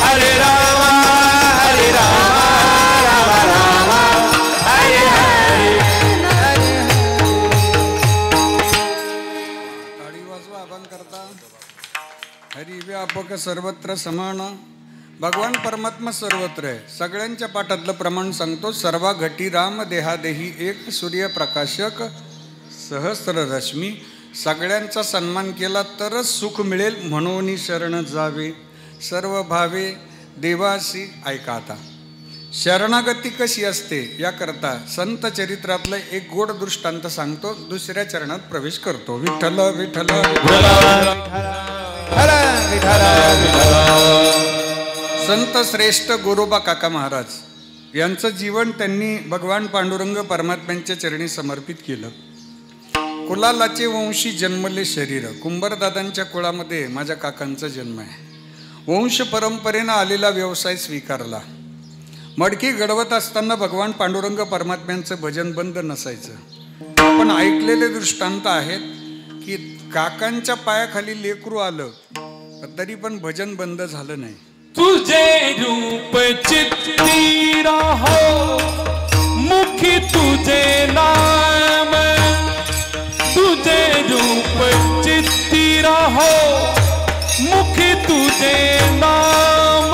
[SPEAKER 2] हरे राम राम राम हरे हरे
[SPEAKER 1] टाळी वाजवा अभंग करता हरी व्यापक सर्वत्र समान भगवान परमात्मा सर्वत्र आहे सगळ्यांच्या पाठातलं प्रमाण सांगतो सर्वा घटी राम देहादेही एक सूर्यप्रकाशक सहस्र रश्मी सगळ्यांचा सन्मान केला तरच सुख मिळेल म्हणून शरण जावे सर्व भावे देवासी ऐका आता शरणागती कशी असते याकरता संत चरित्रातलं एक गोड दृष्टांत सांगतो दुसऱ्या चरणात प्रवेश करतो विठ्ठल विठ्ठल संत श्रेष्ठ गोरोबा काका महाराज यांचं जीवन त्यांनी भगवान पांडुरंग परमात्म्यांच्या चरणी समर्पित केलं कुलालाचे वंशी जन्मले शरीर कुंभारदादांच्या कुळामध्ये माझ्या काकांचा जन्म आहे वंश परंपरेनं आलेला व्यवसाय स्वीकारला मडकी घडवत असताना भगवान पांडुरंग परमात्म्यांचं भजन बंद नसायचं पण ऐकलेले दृष्टांत आहेत की काकांच्या पायाखाली लेकरू आलं तरी पण भजन बंद झालं नाही
[SPEAKER 3] तुझे रूप चित्ती राहो मुखी तुझे नाम तुझे रूप चित्ती राहो मुखी तुझे नाम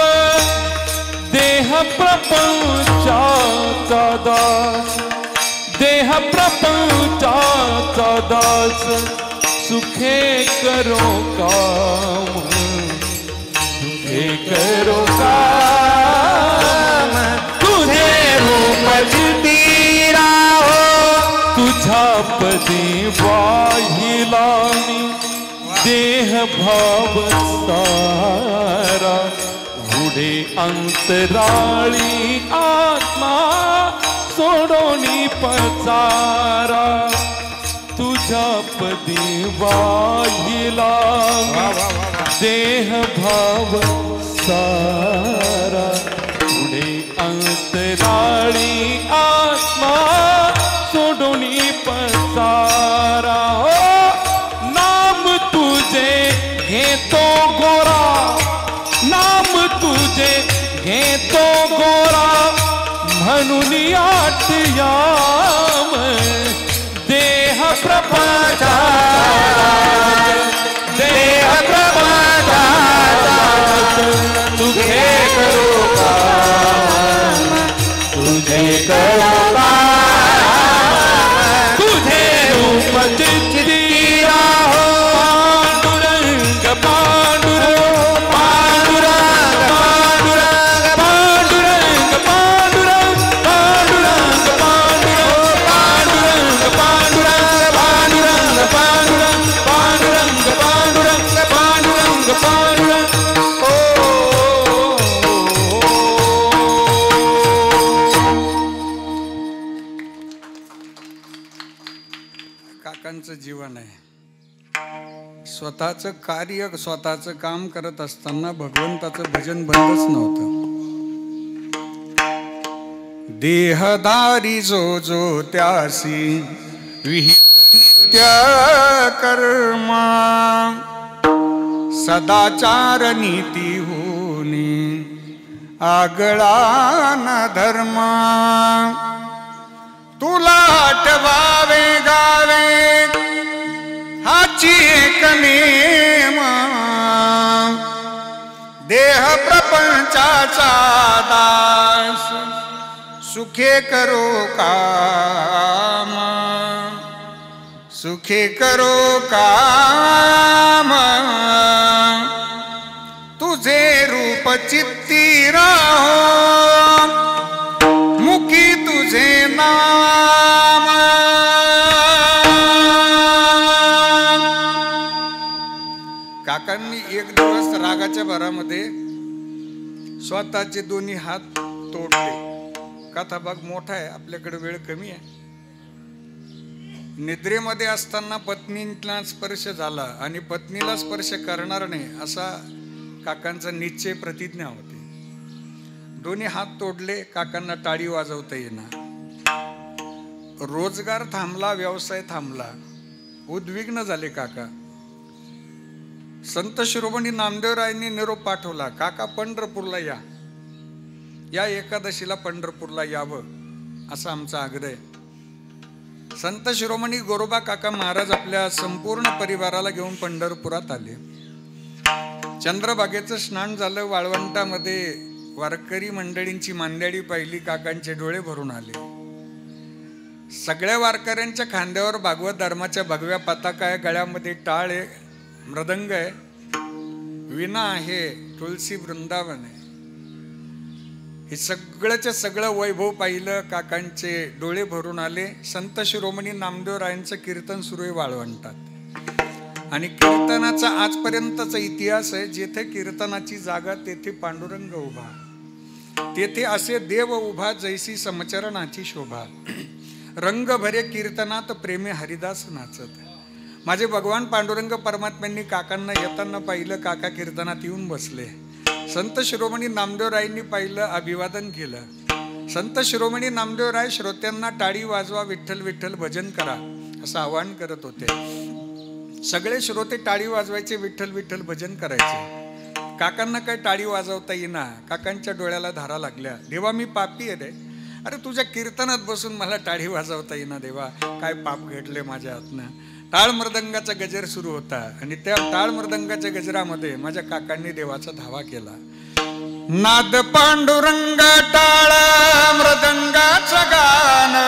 [SPEAKER 3] देह प्रपंचाचा दास देह प्रपंचाचा दास सुखे करो काम सुखे करो काम तुझे रूप
[SPEAKER 2] चित्ती राहो
[SPEAKER 3] तुझा पदी वाहिला मी देह भाव सारा पुढे अंतराळी आत्मा सोडोनी पचारा तुझा पदी वाहिला देह भाव सारा पुढे अंतराळी आत्मा सोडोनी पसारा हो नाम तुझे घेतो गोरा नाम तुझे घेतो गोरा म्हणून आठयाम देह प्रपंचा देह प्रपंचा तुझे करो काम तुझे करो काम तुझे रूप चित्ती राहो पांडुरंग पांडुरंग पांडुरंग पांडुरंग पांडुरंग पांडुरंग पांडुरंग पांडुरंग पांडुरंग पांडुरंग पांडुरंग
[SPEAKER 1] स्वतःचं कार्य स्वतःचं काम करत असताना भगवंताचं भजन बंदच नव्हतं. देहदारी जो जो त्यासी विहित नित्य कर्मा सदाचार नीती होनी आगळा न धर्मा तुला आठवावे गावे हाची एक नेम देह प्रपंचाचा दास सुखे करो काम सुखे करो काम तुझे रूप चित्ती राहो मुखी तुझे नाम. काकांनी एक दिवस रागाच्या भरामध्ये स्वतःचे दोन्ही हात तोडले. कथा भाग मोठा आहे, आपल्याकडे वेळ कमी आहे. निद्रेमध्ये असताना पत्नीला स्पर्श झाला आणि पत्नीला स्पर्श करणार नाही असा काकांचा निश्चय प्रतिज्ञा होती. दोन्ही हात तोडले. काकांना टाळी वाजवता येणार. रोजगार थांबला, व्यवसाय थांबला. उद्विग्न झाले काका. संत शिरोमणी नामदेवरायांनी निरोप पाठवला, काका पंढरपूरला या, या एकादशीला पंढरपूरला यावं असा आमचा आग्रह आहे. संत शिरोमणी गोरोबा काका महाराज आपल्या संपूर्ण परिवाराला घेऊन पंढरपुरात आले. चंद्रभागेचं स्नान झालं. वाळवंटामध्ये वारकरी मंडळींची मांद्याळी पाहिली. काकांचे डोळे भरून आले. सगळ्या वारकऱ्यांच्या खांद्यावर भागवत धर्माच्या भगव्या पताका आहे, गळ्यामध्ये टाळ आहे, मृदंग आहे, विणा आहे, तुळशी वृंदावन आहे. हे सगळंच्या सगळं वैभव पाहिलं. काकांचे डोळे भरून आले. संत शिरोमणी नामदेवरायांचं कीर्तन सुरू आहे वाळवंटात आणि कीर्तनाचा आजपर्यंतचा इतिहास आहे. जेथे कीर्तनाची जागा तेथे पांडुरंग उभा, तेथे असे देव उभा जैसी समचरणाची शोभा. रंग भरे कीर्तनात प्रेमे हरिदास नाचत. माझे भगवान पांडुरंग परमात्म्यांनी काकांना येताना पाहिलं. काका कीर्तनात येऊन बसले. संत शिरोमणी नामदेवरायांनी पाहिलं, अभिवादन केलं. संत शिरोमणी नामदेवराय श्रोत्यांना टाळी वाजवा, विठ्ठल विठ्ठल भजन करा असं आवाहन करत होते. सगळे श्रोते टाळी वाजवायचे, विठ्ठल विठ्ठल भजन करायचे. काकांना काय टाळी वाजवता येईना. काकांच्या डोळ्याला धारा लागल्या. देवा मी पापी आहे रे. अरे तुझ्या कीर्तनात बसून मला टाळी वाजवता येईना देवा, काय पाप घडले माझ्या हातनं. टाळ मृदंगाचा गजर सुरू होता आणि त्या टाळ मृदंगाच्या गजरामध्ये माझ्या काकांनी देवाचा धावा केला. नाद पांडुरंग टाळ मृदंगाचं गाणं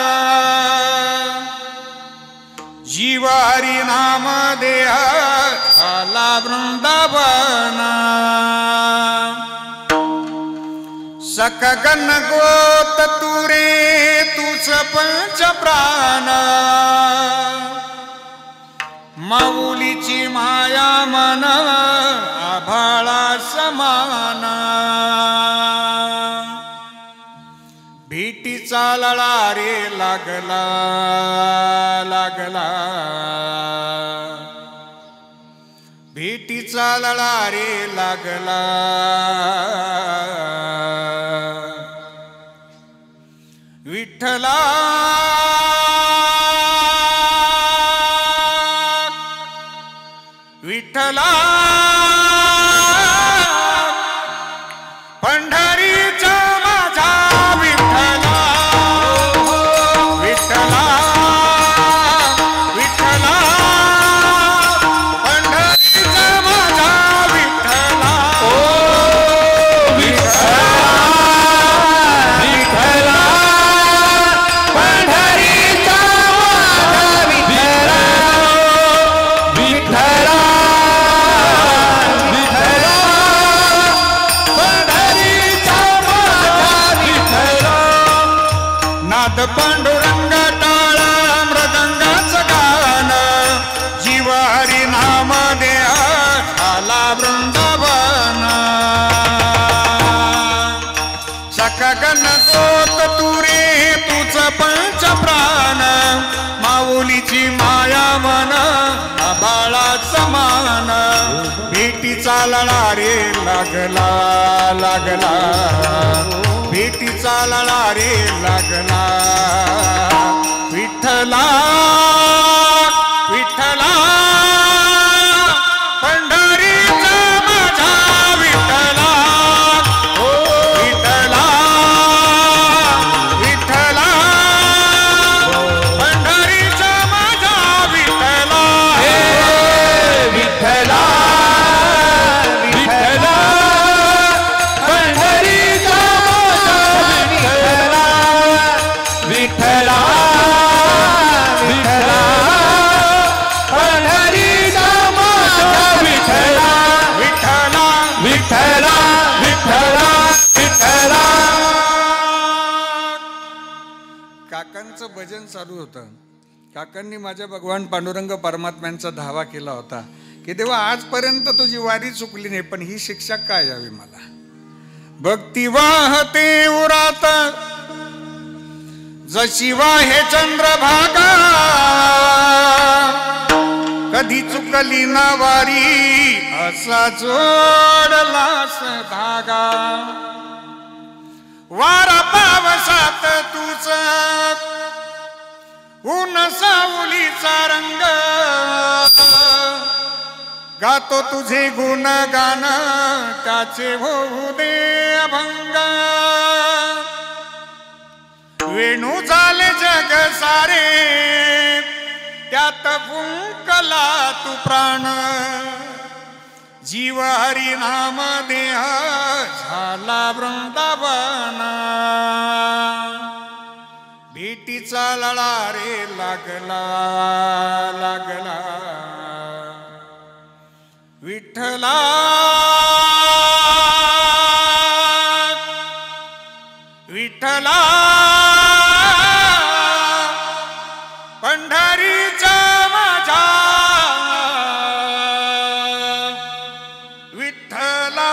[SPEAKER 1] जीवारी नाम देहा आला वृंदावन. सख गण गोत तुरे तुझ पंच प्राण माऊलीची माया मन आभाळा समान. भेटीचा लळा रे लागला लागला, भेटीचा लळा रे लागला. विठ्ठला विठ्ठला पंढरीचा माझा विठ्ठला. विठ्ठला विठ्ठला पंढरीचा माझा विठ्ठला.
[SPEAKER 2] विठ्ठला विठ्ठला पंढरीचा माझा विठ्ठला. विठ्ठला
[SPEAKER 1] पांडुरंग टाळ मृदंगाचं गाणं जीव हरी नाम देहा आला वृंदावन. सखा गण गोत तुरे तुझ पंच प्राण माऊलीची माया मन आभाळाच समान भेटीचा लळा रे लागला लागला भेटीचा लळा रे लागला विठ्ठला विठ्ठला पंढरीचा माझा विठ्ठला ओ विठ्ठला विठ्ठला पंढरीचा माझा विठ्ठला
[SPEAKER 3] विठ्ठला विठ्ठला पंढरीचा विठ्ठला विठ्ठला विठ्ठला पंढरीचा विठ्ठला विठ्ठला विठ्ठला विठ्ठला विठ्ठला.
[SPEAKER 1] काकांचं भजन चालू होतं. काकांनी माझ्या भगवान पांडुरंग परमात्म्यांचा धावा केला होता की देवा आजपर्यंत तुझी वारी चुकली नाही, पण ही शिक्षा काय यावी मला. भक्ती वाहते उरात जशी वाहे चंद्रभागा कधी चुकली ना वारी असा जोडलास धागा. वारा पावसात तुझ ऊन सावलीचा रंग गातो तुझे गुणगान त्याचे होऊ दे अभंग. वेणू झाले जग सारे त्यात फुंकला तू प्राण जीव हरी नाम देह झाला वृंदावन. भेटीचा लळा रे लागला लागला विठ्ठला विठ्ठला पंढरीचा माझा विठ्ठला.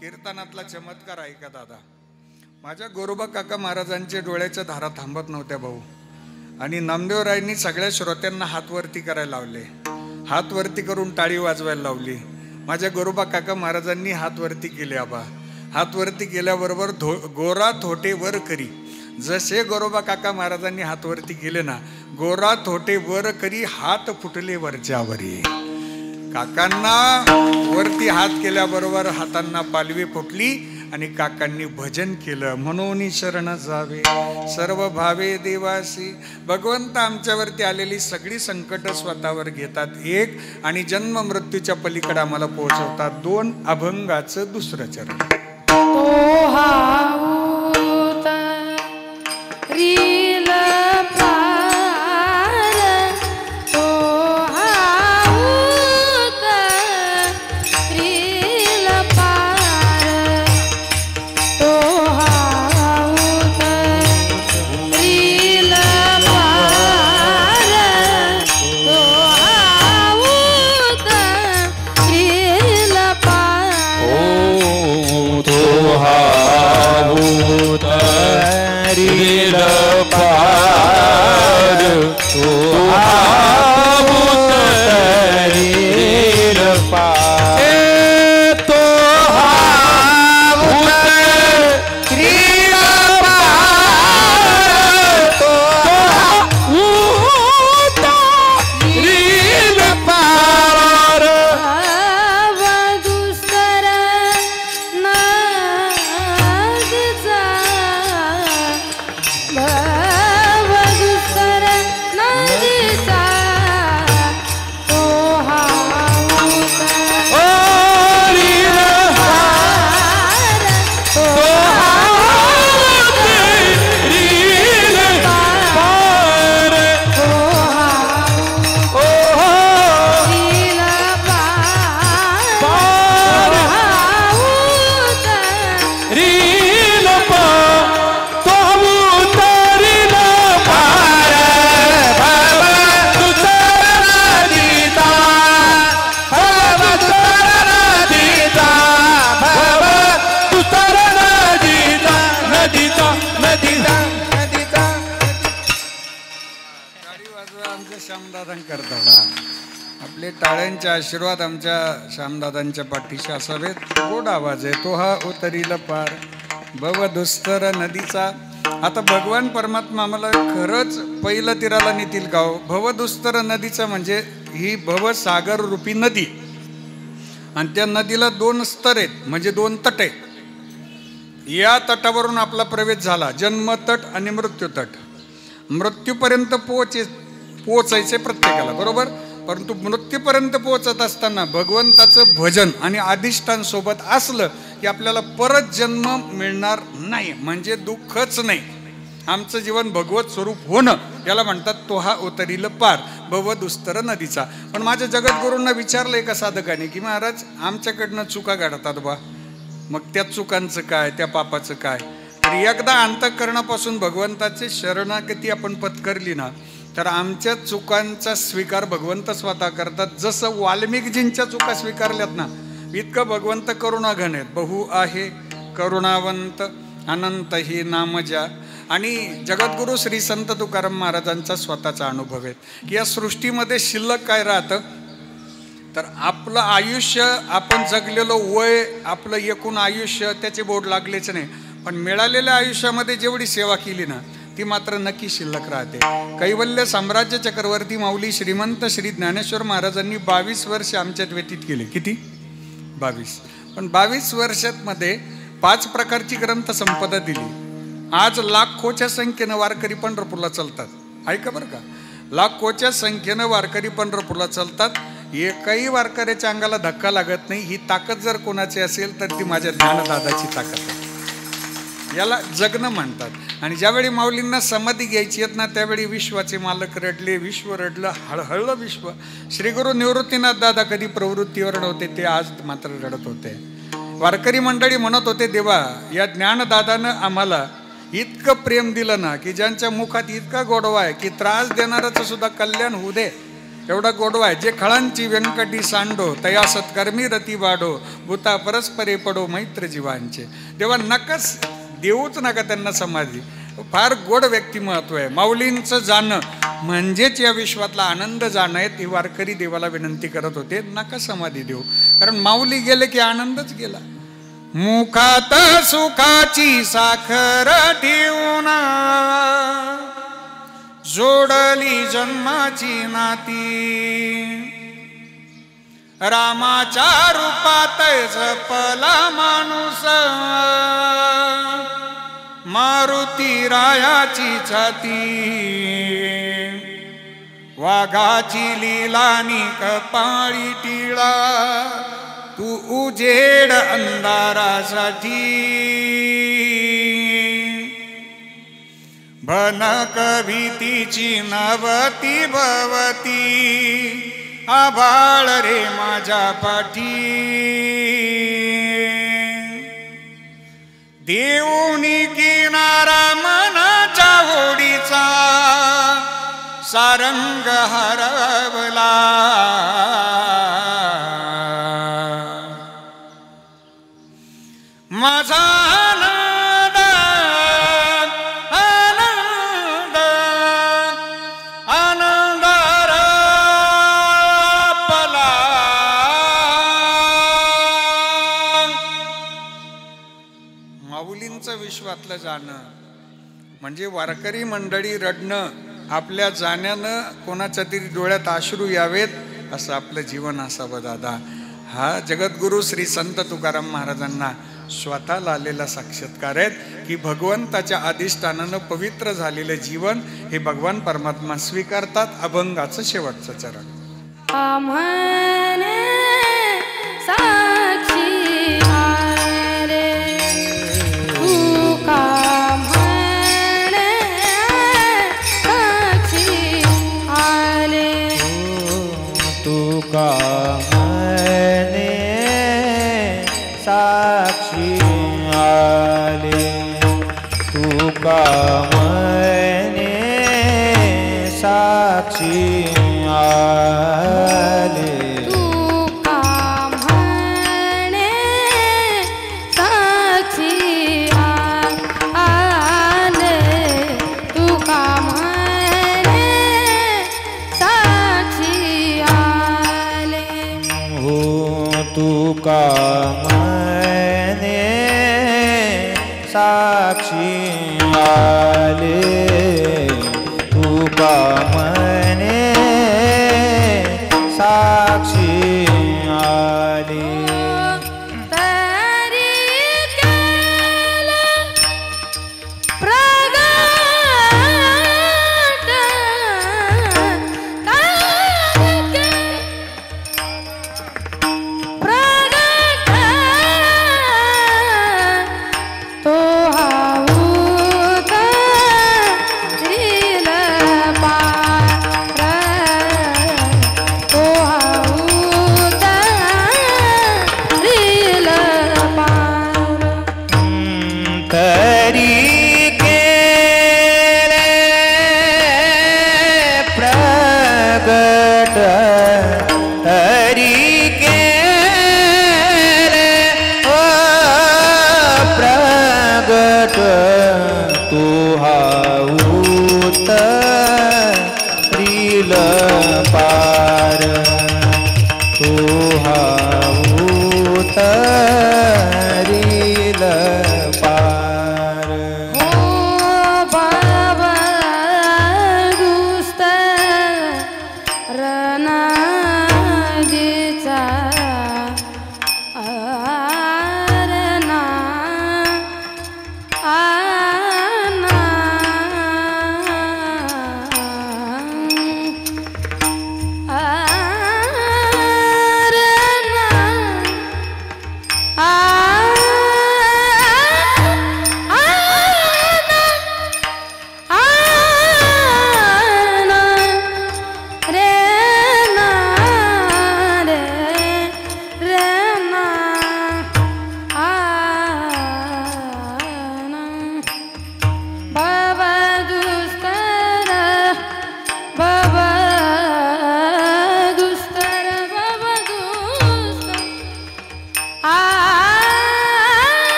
[SPEAKER 1] कीर्तनातला चमत्कार आहे का दादा. माझ्या गोरोबा काका महाराजांच्या डोळ्याच्या धारा थांबत नव्हत्या भाऊ, आणि नामदेवरायांनी सगळ्या श्रोत्यांना हात वरती करायला लावले. हात वरती करून टाळी वाजवायला लावली. माझ्या गोरोबा काका महाराजांनी हात वरती केले. आबा हात वरती केल्याबरोबर गोरा थोटे वर करी. जसे गोरोबा काका महाराजांनी हात वरती केले ना, गोरा थोटे वर करी हात फुटले वरच्यावरी. काकांना वरती हात केल्याबरोबर हातांना पालवी फुटली आणि काकांनी भजन केलं. म्हणून शरण जावे सर्व भावे देवासी. भगवंत आमच्यावरती आलेली सगळी संकट स्वतःवर घेतात एक, आणि जन्म मृत्यूच्या पलीकडे आम्हाला पोहोचवतात दोन. अभंगाचं दुसरं चरण. श्यामदादांकरता बा. आपले टाळ्यांचे आशीर्वाद आमच्या श्यामदादांच्या पाठीशी असावेत. गोड आवाज आहे तो हा उतरील पार भव दुस्तर नदीचा. आता भगवान परमात्मा आम्हाला खरंच पहिलं तीराला नेतील गाव. भवदुस्तर नदीचं म्हणजे ही भवसागर रूपी नदी, आणि त्या नदीला 2 स्तर आहेत, म्हणजे 2 तट आहेत. या तटावरून आपला प्रवेश झाला, जन्मतट आणि मृत्यूतट. मृत्यूपर्यंत पोचायचे प्रत्येकाला, बरोबर. परंतु मृत्यूपर्यंत पोहोचत असताना भगवंताचं भजन आणि अधिष्ठान सोबत असलं की आपल्याला परत जन्म मिळणार नाही, म्हणजे दुःखच नाही. आमचं जीवन भगवत स्वरूप होणं याला म्हणतात तो हा उतरील पार भवदुस्तर नदीचा. पण माझ्या जगद्गुरूंना विचारलं एका साधकाने की महाराज आमच्याकडनं चुका घडतात बा, मग त्या चुकांचं काय, त्या पापाचं काय. तर एकदा अंतःकरणापासून भगवंताचे शरणागती आपण पत्करली ना, तर आमच्या चुकांचा स्वीकार भगवंत स्वतः करतात. जसं वाल्मिकजींच्या चुका स्वीकारल्यात ना, इतकं भगवंत करुणाघन आहेत. बहु आहे करुणावंत अनंत ही नामजा. आणि जगद्गुरु श्री संत तुकाराम महाराजांचा स्वतःचा अनुभव आहे की या सृष्टीमध्ये शिल्लक काय राहतं, तर आपलं आयुष्य, आपण जगलेलं वय, आपलं एकूण आयुष्य त्याचे बोर्ड लागलेच नाही. पण मिळालेल्या आयुष्यामध्ये जेवढी सेवा केली ना ती मात्र नक्की शिल्लक राहते. कैवल्य साम्राज्य चक्रवर्ती माऊली श्रीमंत श्री ज्ञानेश्वर महाराजांनी 22 वर्ष आमच्यात व्यतीत केले. किती? 22. पण 22 वर्षांमध्ये 5 प्रकारची ग्रंथ संपदा दिली. आज लाखोच्या संख्येनं वारकरी पंढरपूरला चालतात. ऐका बरं का, लाखोच्या संख्येनं वारकरी पंढरपूरला चालतात. एकाही वारकऱ्याच्या अंगाला धक्का लागत नाही. ही ताकद जर कोणाची असेल तर ती माझ्या ज्ञानदादाची ताकद आहे. याला जगणं म्हणतात. आणि ज्यावेळी माऊलींना समाधी घ्यायची आहेत ना, त्यावेळी विश्वाचे मालक रडले, विश्व रडलं, हळहळलं विश्व. श्रीगुरु निवृत्तीनाथ दादा कधी प्रवृत्तीवर नव्हते, ते आज मात्र रडत होते. वारकरी मंडळी म्हणत होते, देवा या ज्ञानदादानं आम्हाला इतकं प्रेम दिलं ना की ज्यांच्या मुखात इतका गोडवा आहे की त्रास देणाऱ्याचं सुद्धा कल्याण होऊ दे एवढा गोडवा आहे. जे खळांची व्यंकटी सांडो तया सत्कर्मी रती वाढो भूता परस्परे पडो मैत्र जीवांचे. देवा नकस देऊच नका त्यांना समाधी. फार गोड व्यक्तिमत्व आहे. माऊलींचं जाणं म्हणजेच या विश्वातला आनंद जाणं आहे. ते वारकरी देवाला विनंती करत होते, नका समाधी देऊ, कारण माऊली गेले की आनंदच गेला. मुखात सुखाची साखर ठेवून जोडली जन्माची नाती, रामाच्या रूपात जपला माणूस मारुती रायाची छाती. वाघाची लीलानी कपाळी टिळा तू उजेड अंधारासाठी. भनक भीतीची नवती भवती आभाळ रे माझ्या पाठी. देऊनी किनारा मनाच्या होडीचा सारंग हरवला. माझा आनंद आनंद आनंद रपला. माऊलींचं विश्वातलं जाणं म्हणजे वारकरी मंडळी रडणं, आपल्या जाण्यानं कोणाच्या तरी डोळ्यात अश्रू यावेत असं आपलं जीवन असावं दादा. हा जगद्गुरु श्री संत तुकाराम महाराजांना स्वतःला आलेला साक्षात्कार आहेत की भगवंताच्या अधिष्ठानानं पवित्र झालेलं जीवन हे भगवान परमात्मा स्वीकारतात. अभंगाचं शेवटचं चरण.
[SPEAKER 4] साक्षी आले तुका म्हणे, साक्षी आले
[SPEAKER 2] तुका म्हणे, साक्षी आले तुका म्हणे, साक्षी आले.
[SPEAKER 4] तुका म्हणे, साक्षी आले तुका म्हणे, साक्षी
[SPEAKER 2] तुका म्हणे साक्षी आले तुका म्हणे साक्षी आले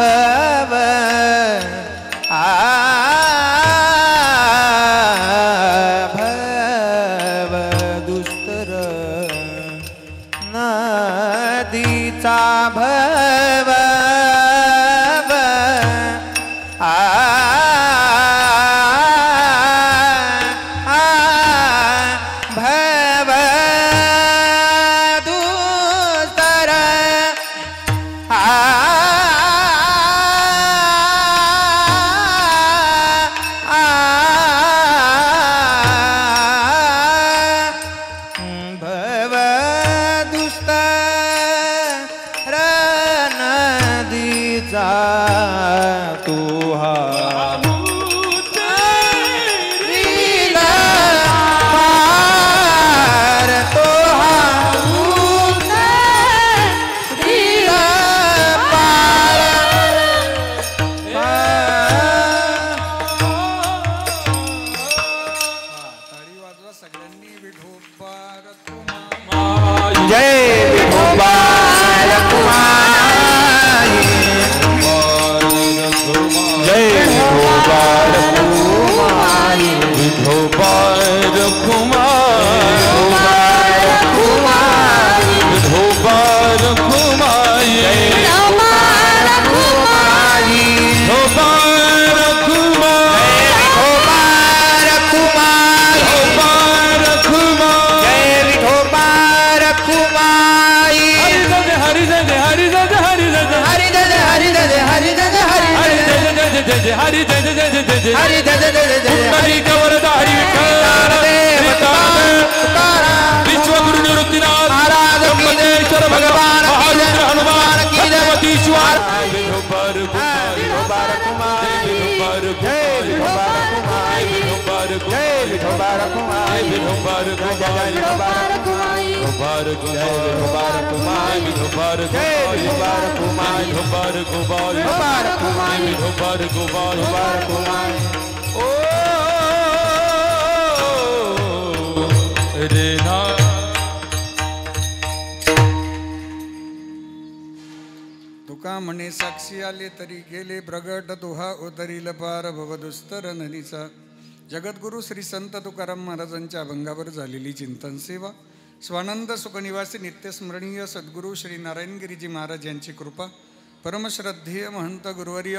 [SPEAKER 2] भव भव दुस्तर नदीचा भव भव दुस्तर
[SPEAKER 3] हरी जय जय जय जय जय हरी जय जय जय जय हरी गवरदा हरी विश्वगुरु निवृत्तीनाथ महाराज ब्रह्मेश्वर भगवान महारुद्र हनुमान भगवती ईश्वर विठोबर कुमार विठोबर कुमार विठोबार कुमारी विठोबार कुमारी विठोबार कुमारी विठोबार कुमारी ओ रे ना
[SPEAKER 1] तुका म्हणे साक्षी आले तरी गेले प्रगट तुहा उतरील पार भवदुस्तर नदीचा. जगद्गुरु श्री संत तुकाराम महाराजांच्या अभंगावर झालेली चिंतन सेवा. स्वानंद सुखनिवासी नित्यस्मरणीय सद्गुरू श्री नारायणगिरीजी महाराज यांची कृपा. परमश्रद्धेय महंत गुरुवर्य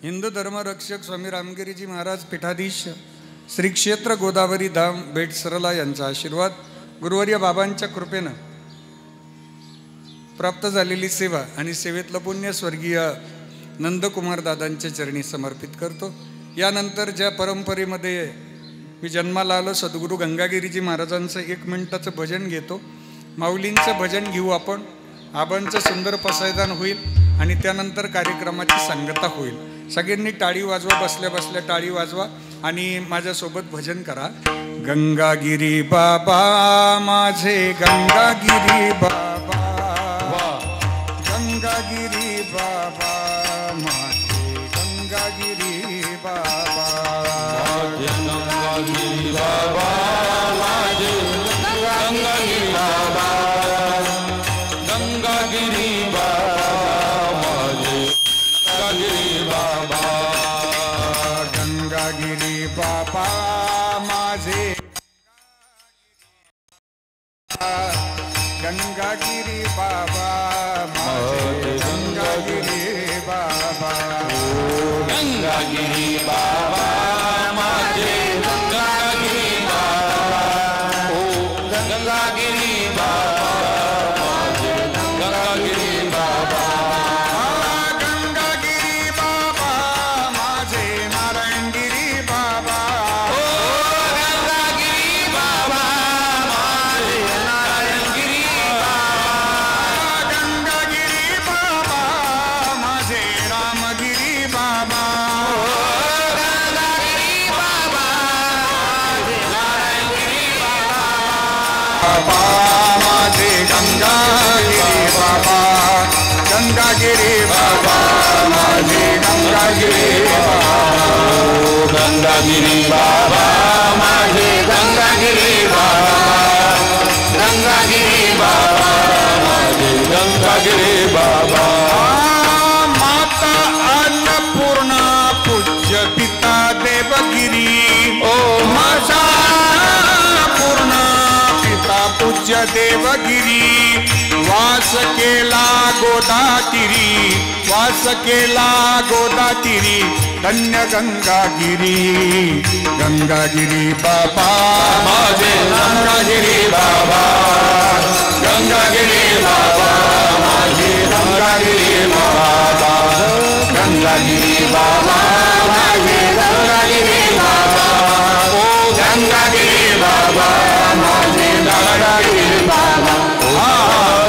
[SPEAKER 1] हिंदू धर्मरक्षक स्वामी रामगिरीजी महाराज पीठाधीश श्री क्षेत्र गोदावरी धाम बेट सरला यांचा आशीर्वाद. गुरुवर्य बाबांच्या कृपेनं प्राप्त झालेली सेवा आणि सेवेतलं पुण्य स्वर्गीय नंदकुमार दादांच्या चरणी समर्पित करतो. यानंतर ज्या परंपरेमध्ये मी जन्माला आलो सद्गुरू गंगागिरीजी महाराजांचं 1 मिनिटाचं भजन घेतो. माऊलींचं भजन घेऊ आपण. आबांचं सुंदर पसायदान होईल आणि त्यानंतर कार्यक्रमाची सांगता होईल. सगळ्यांनी टाळी वाजवा, बसल्या बसल्या टाळी वाजवा आणि माझ्यासोबत भजन करा. गंगागिरी बाबा माझे गंगागिरी बाबा, गंगागिरी बाबा माझे गंगागिरी बाबा,
[SPEAKER 3] गंगागिरी बाबा माझे गंगागिरी बाबा, गंगागिरी बाबा माझे गंगागिरी बाबा,
[SPEAKER 1] गंगागिरी बाबा माझे गंगागिरी बाबा माझे गंगागिरी बाबा,
[SPEAKER 3] गंगागिरी बाबा माझे गंगागिरी बाबा, ओ गंगागिरी बाबा माझे गंगागिरी बाबा,
[SPEAKER 1] गंगागिरी बाबा माझे नारायणगिरी बाबा,
[SPEAKER 3] ओ गंगागिरी बाबा माझे नारायणगिरी बाबा,
[SPEAKER 1] गंगागिरी बाबा माझे रामगिरी बाबा, बाबा माझे गंगागिरी बाबा, गंगागिरी बाबा माझे गंगागिरी बाबा,
[SPEAKER 3] गंगागिरी बाबा माझे गंगागिरी बाबा, गंगागिरी बाबा माझे गंगागिरी बाबा,
[SPEAKER 1] माता अन्नपूर्णा पूज्य पिता देवगिरी,
[SPEAKER 3] ओ
[SPEAKER 1] माता पूर्णा पिता पूज्य देवगिरी, वास केला गोदातीरी, वास केला गोदातीरी, धन्य गंगागिरी, गंगागिरी बाबा
[SPEAKER 3] माझे गंगागिरी बाबा, गंगागिरी बाबा माझे गंगागिरी बाबा, गंगागिरी बाबा माझे गंगागिरी बाबा, ओ गंगागिरी बाबा माझे गंगागिरी बाबा,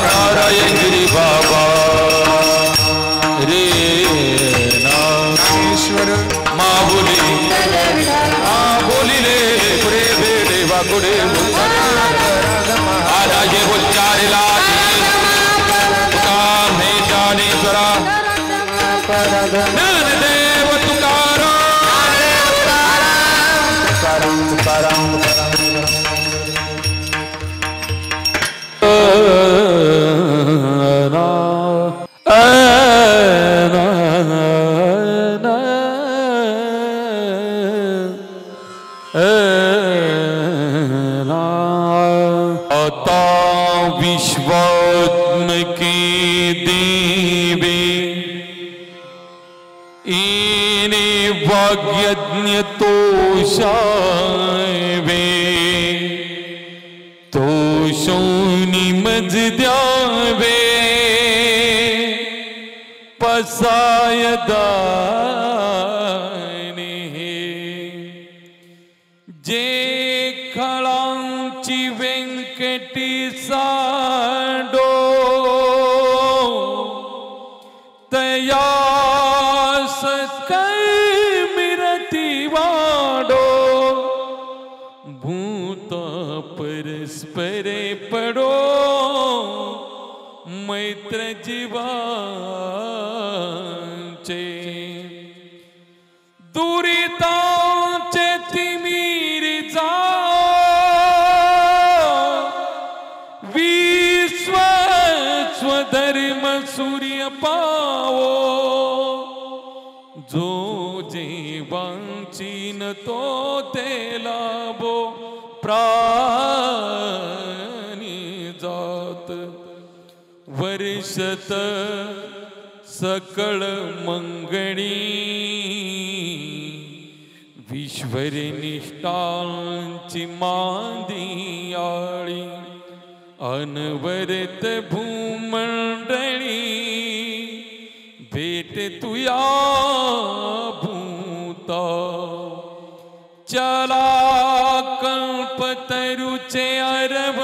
[SPEAKER 3] नारायणगिरी बाबा रे
[SPEAKER 1] ईश्वर
[SPEAKER 3] माहुली बोलिले पुरे बेडे वाकुडे आराजे उच्चारिला तुका मे ज्ञानेश्वरा ज्ञानदेव तुकाराम विश्वात्म के देवे इने वाग्यज्ञ तो शावे तो शोनी मज द्यावे पसायदा जे खळांची व्यंकटी साडो तयास कै मिरती वाडो भूत परस्पर परस्परे पडो मैत्र जीवांचे दुरितांचे तिमीर जा विश्व स्वधर्म सूर्य पावो जो जीवांची न तो ते लाभो प्राणी जात वर्षत सकळ मंगणी विश्वर निष्ठांची मांदियाळी अनवरत भूमंडळी भेट तुया भूता चला कल्पतरुचे अरब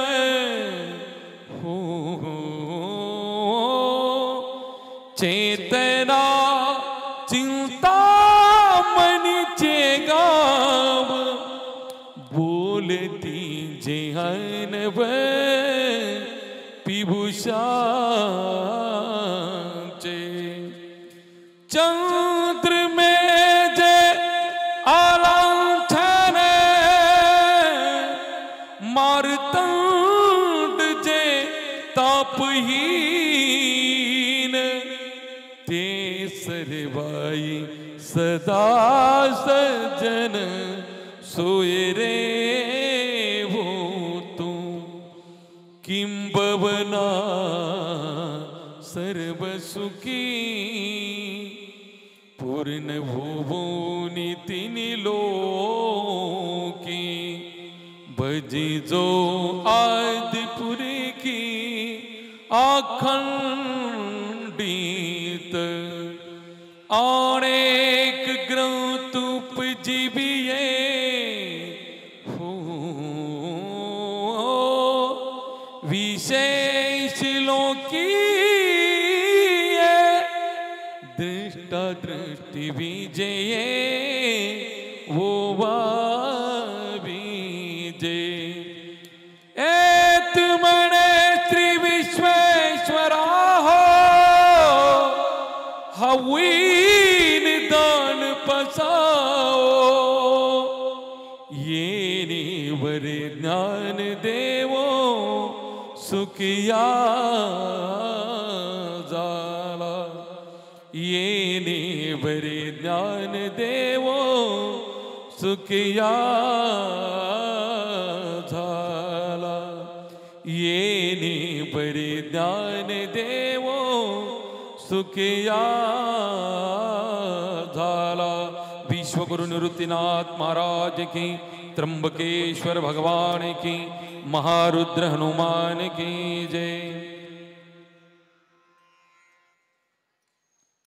[SPEAKER 3] हो चेतना चिंता मनीचे गाव बोलती जेहनव पिभूषाचे चंद्र में जे आलांछन मारतंड जे तापहीन ते सर्वाई सदा सज्जन सोय रे हो तू किंबवना सर्व सुखी पूर्ण भुवनी तिनी लोकी भजी जो आदिपुरी की अखंडित अनेक ग्रंथ उपजीविये हो विशेष लोकी दृष्टा दृष्टि विजये वो विजय एत मणे श्री विश्वेश्वरा हो हवीन दान पसाओ ये वरे ज्ञान देवो सुखिया जाला ये वरे ज्ञान देवो सुखिया झाला ये वरे ज्ञान देवो सुखिया झाला। विश्वगुरु निवृत्तिनाथ महाराज की, त्र्यंबकेश्वर भगवान की, महारुद्र हनुमान की जय।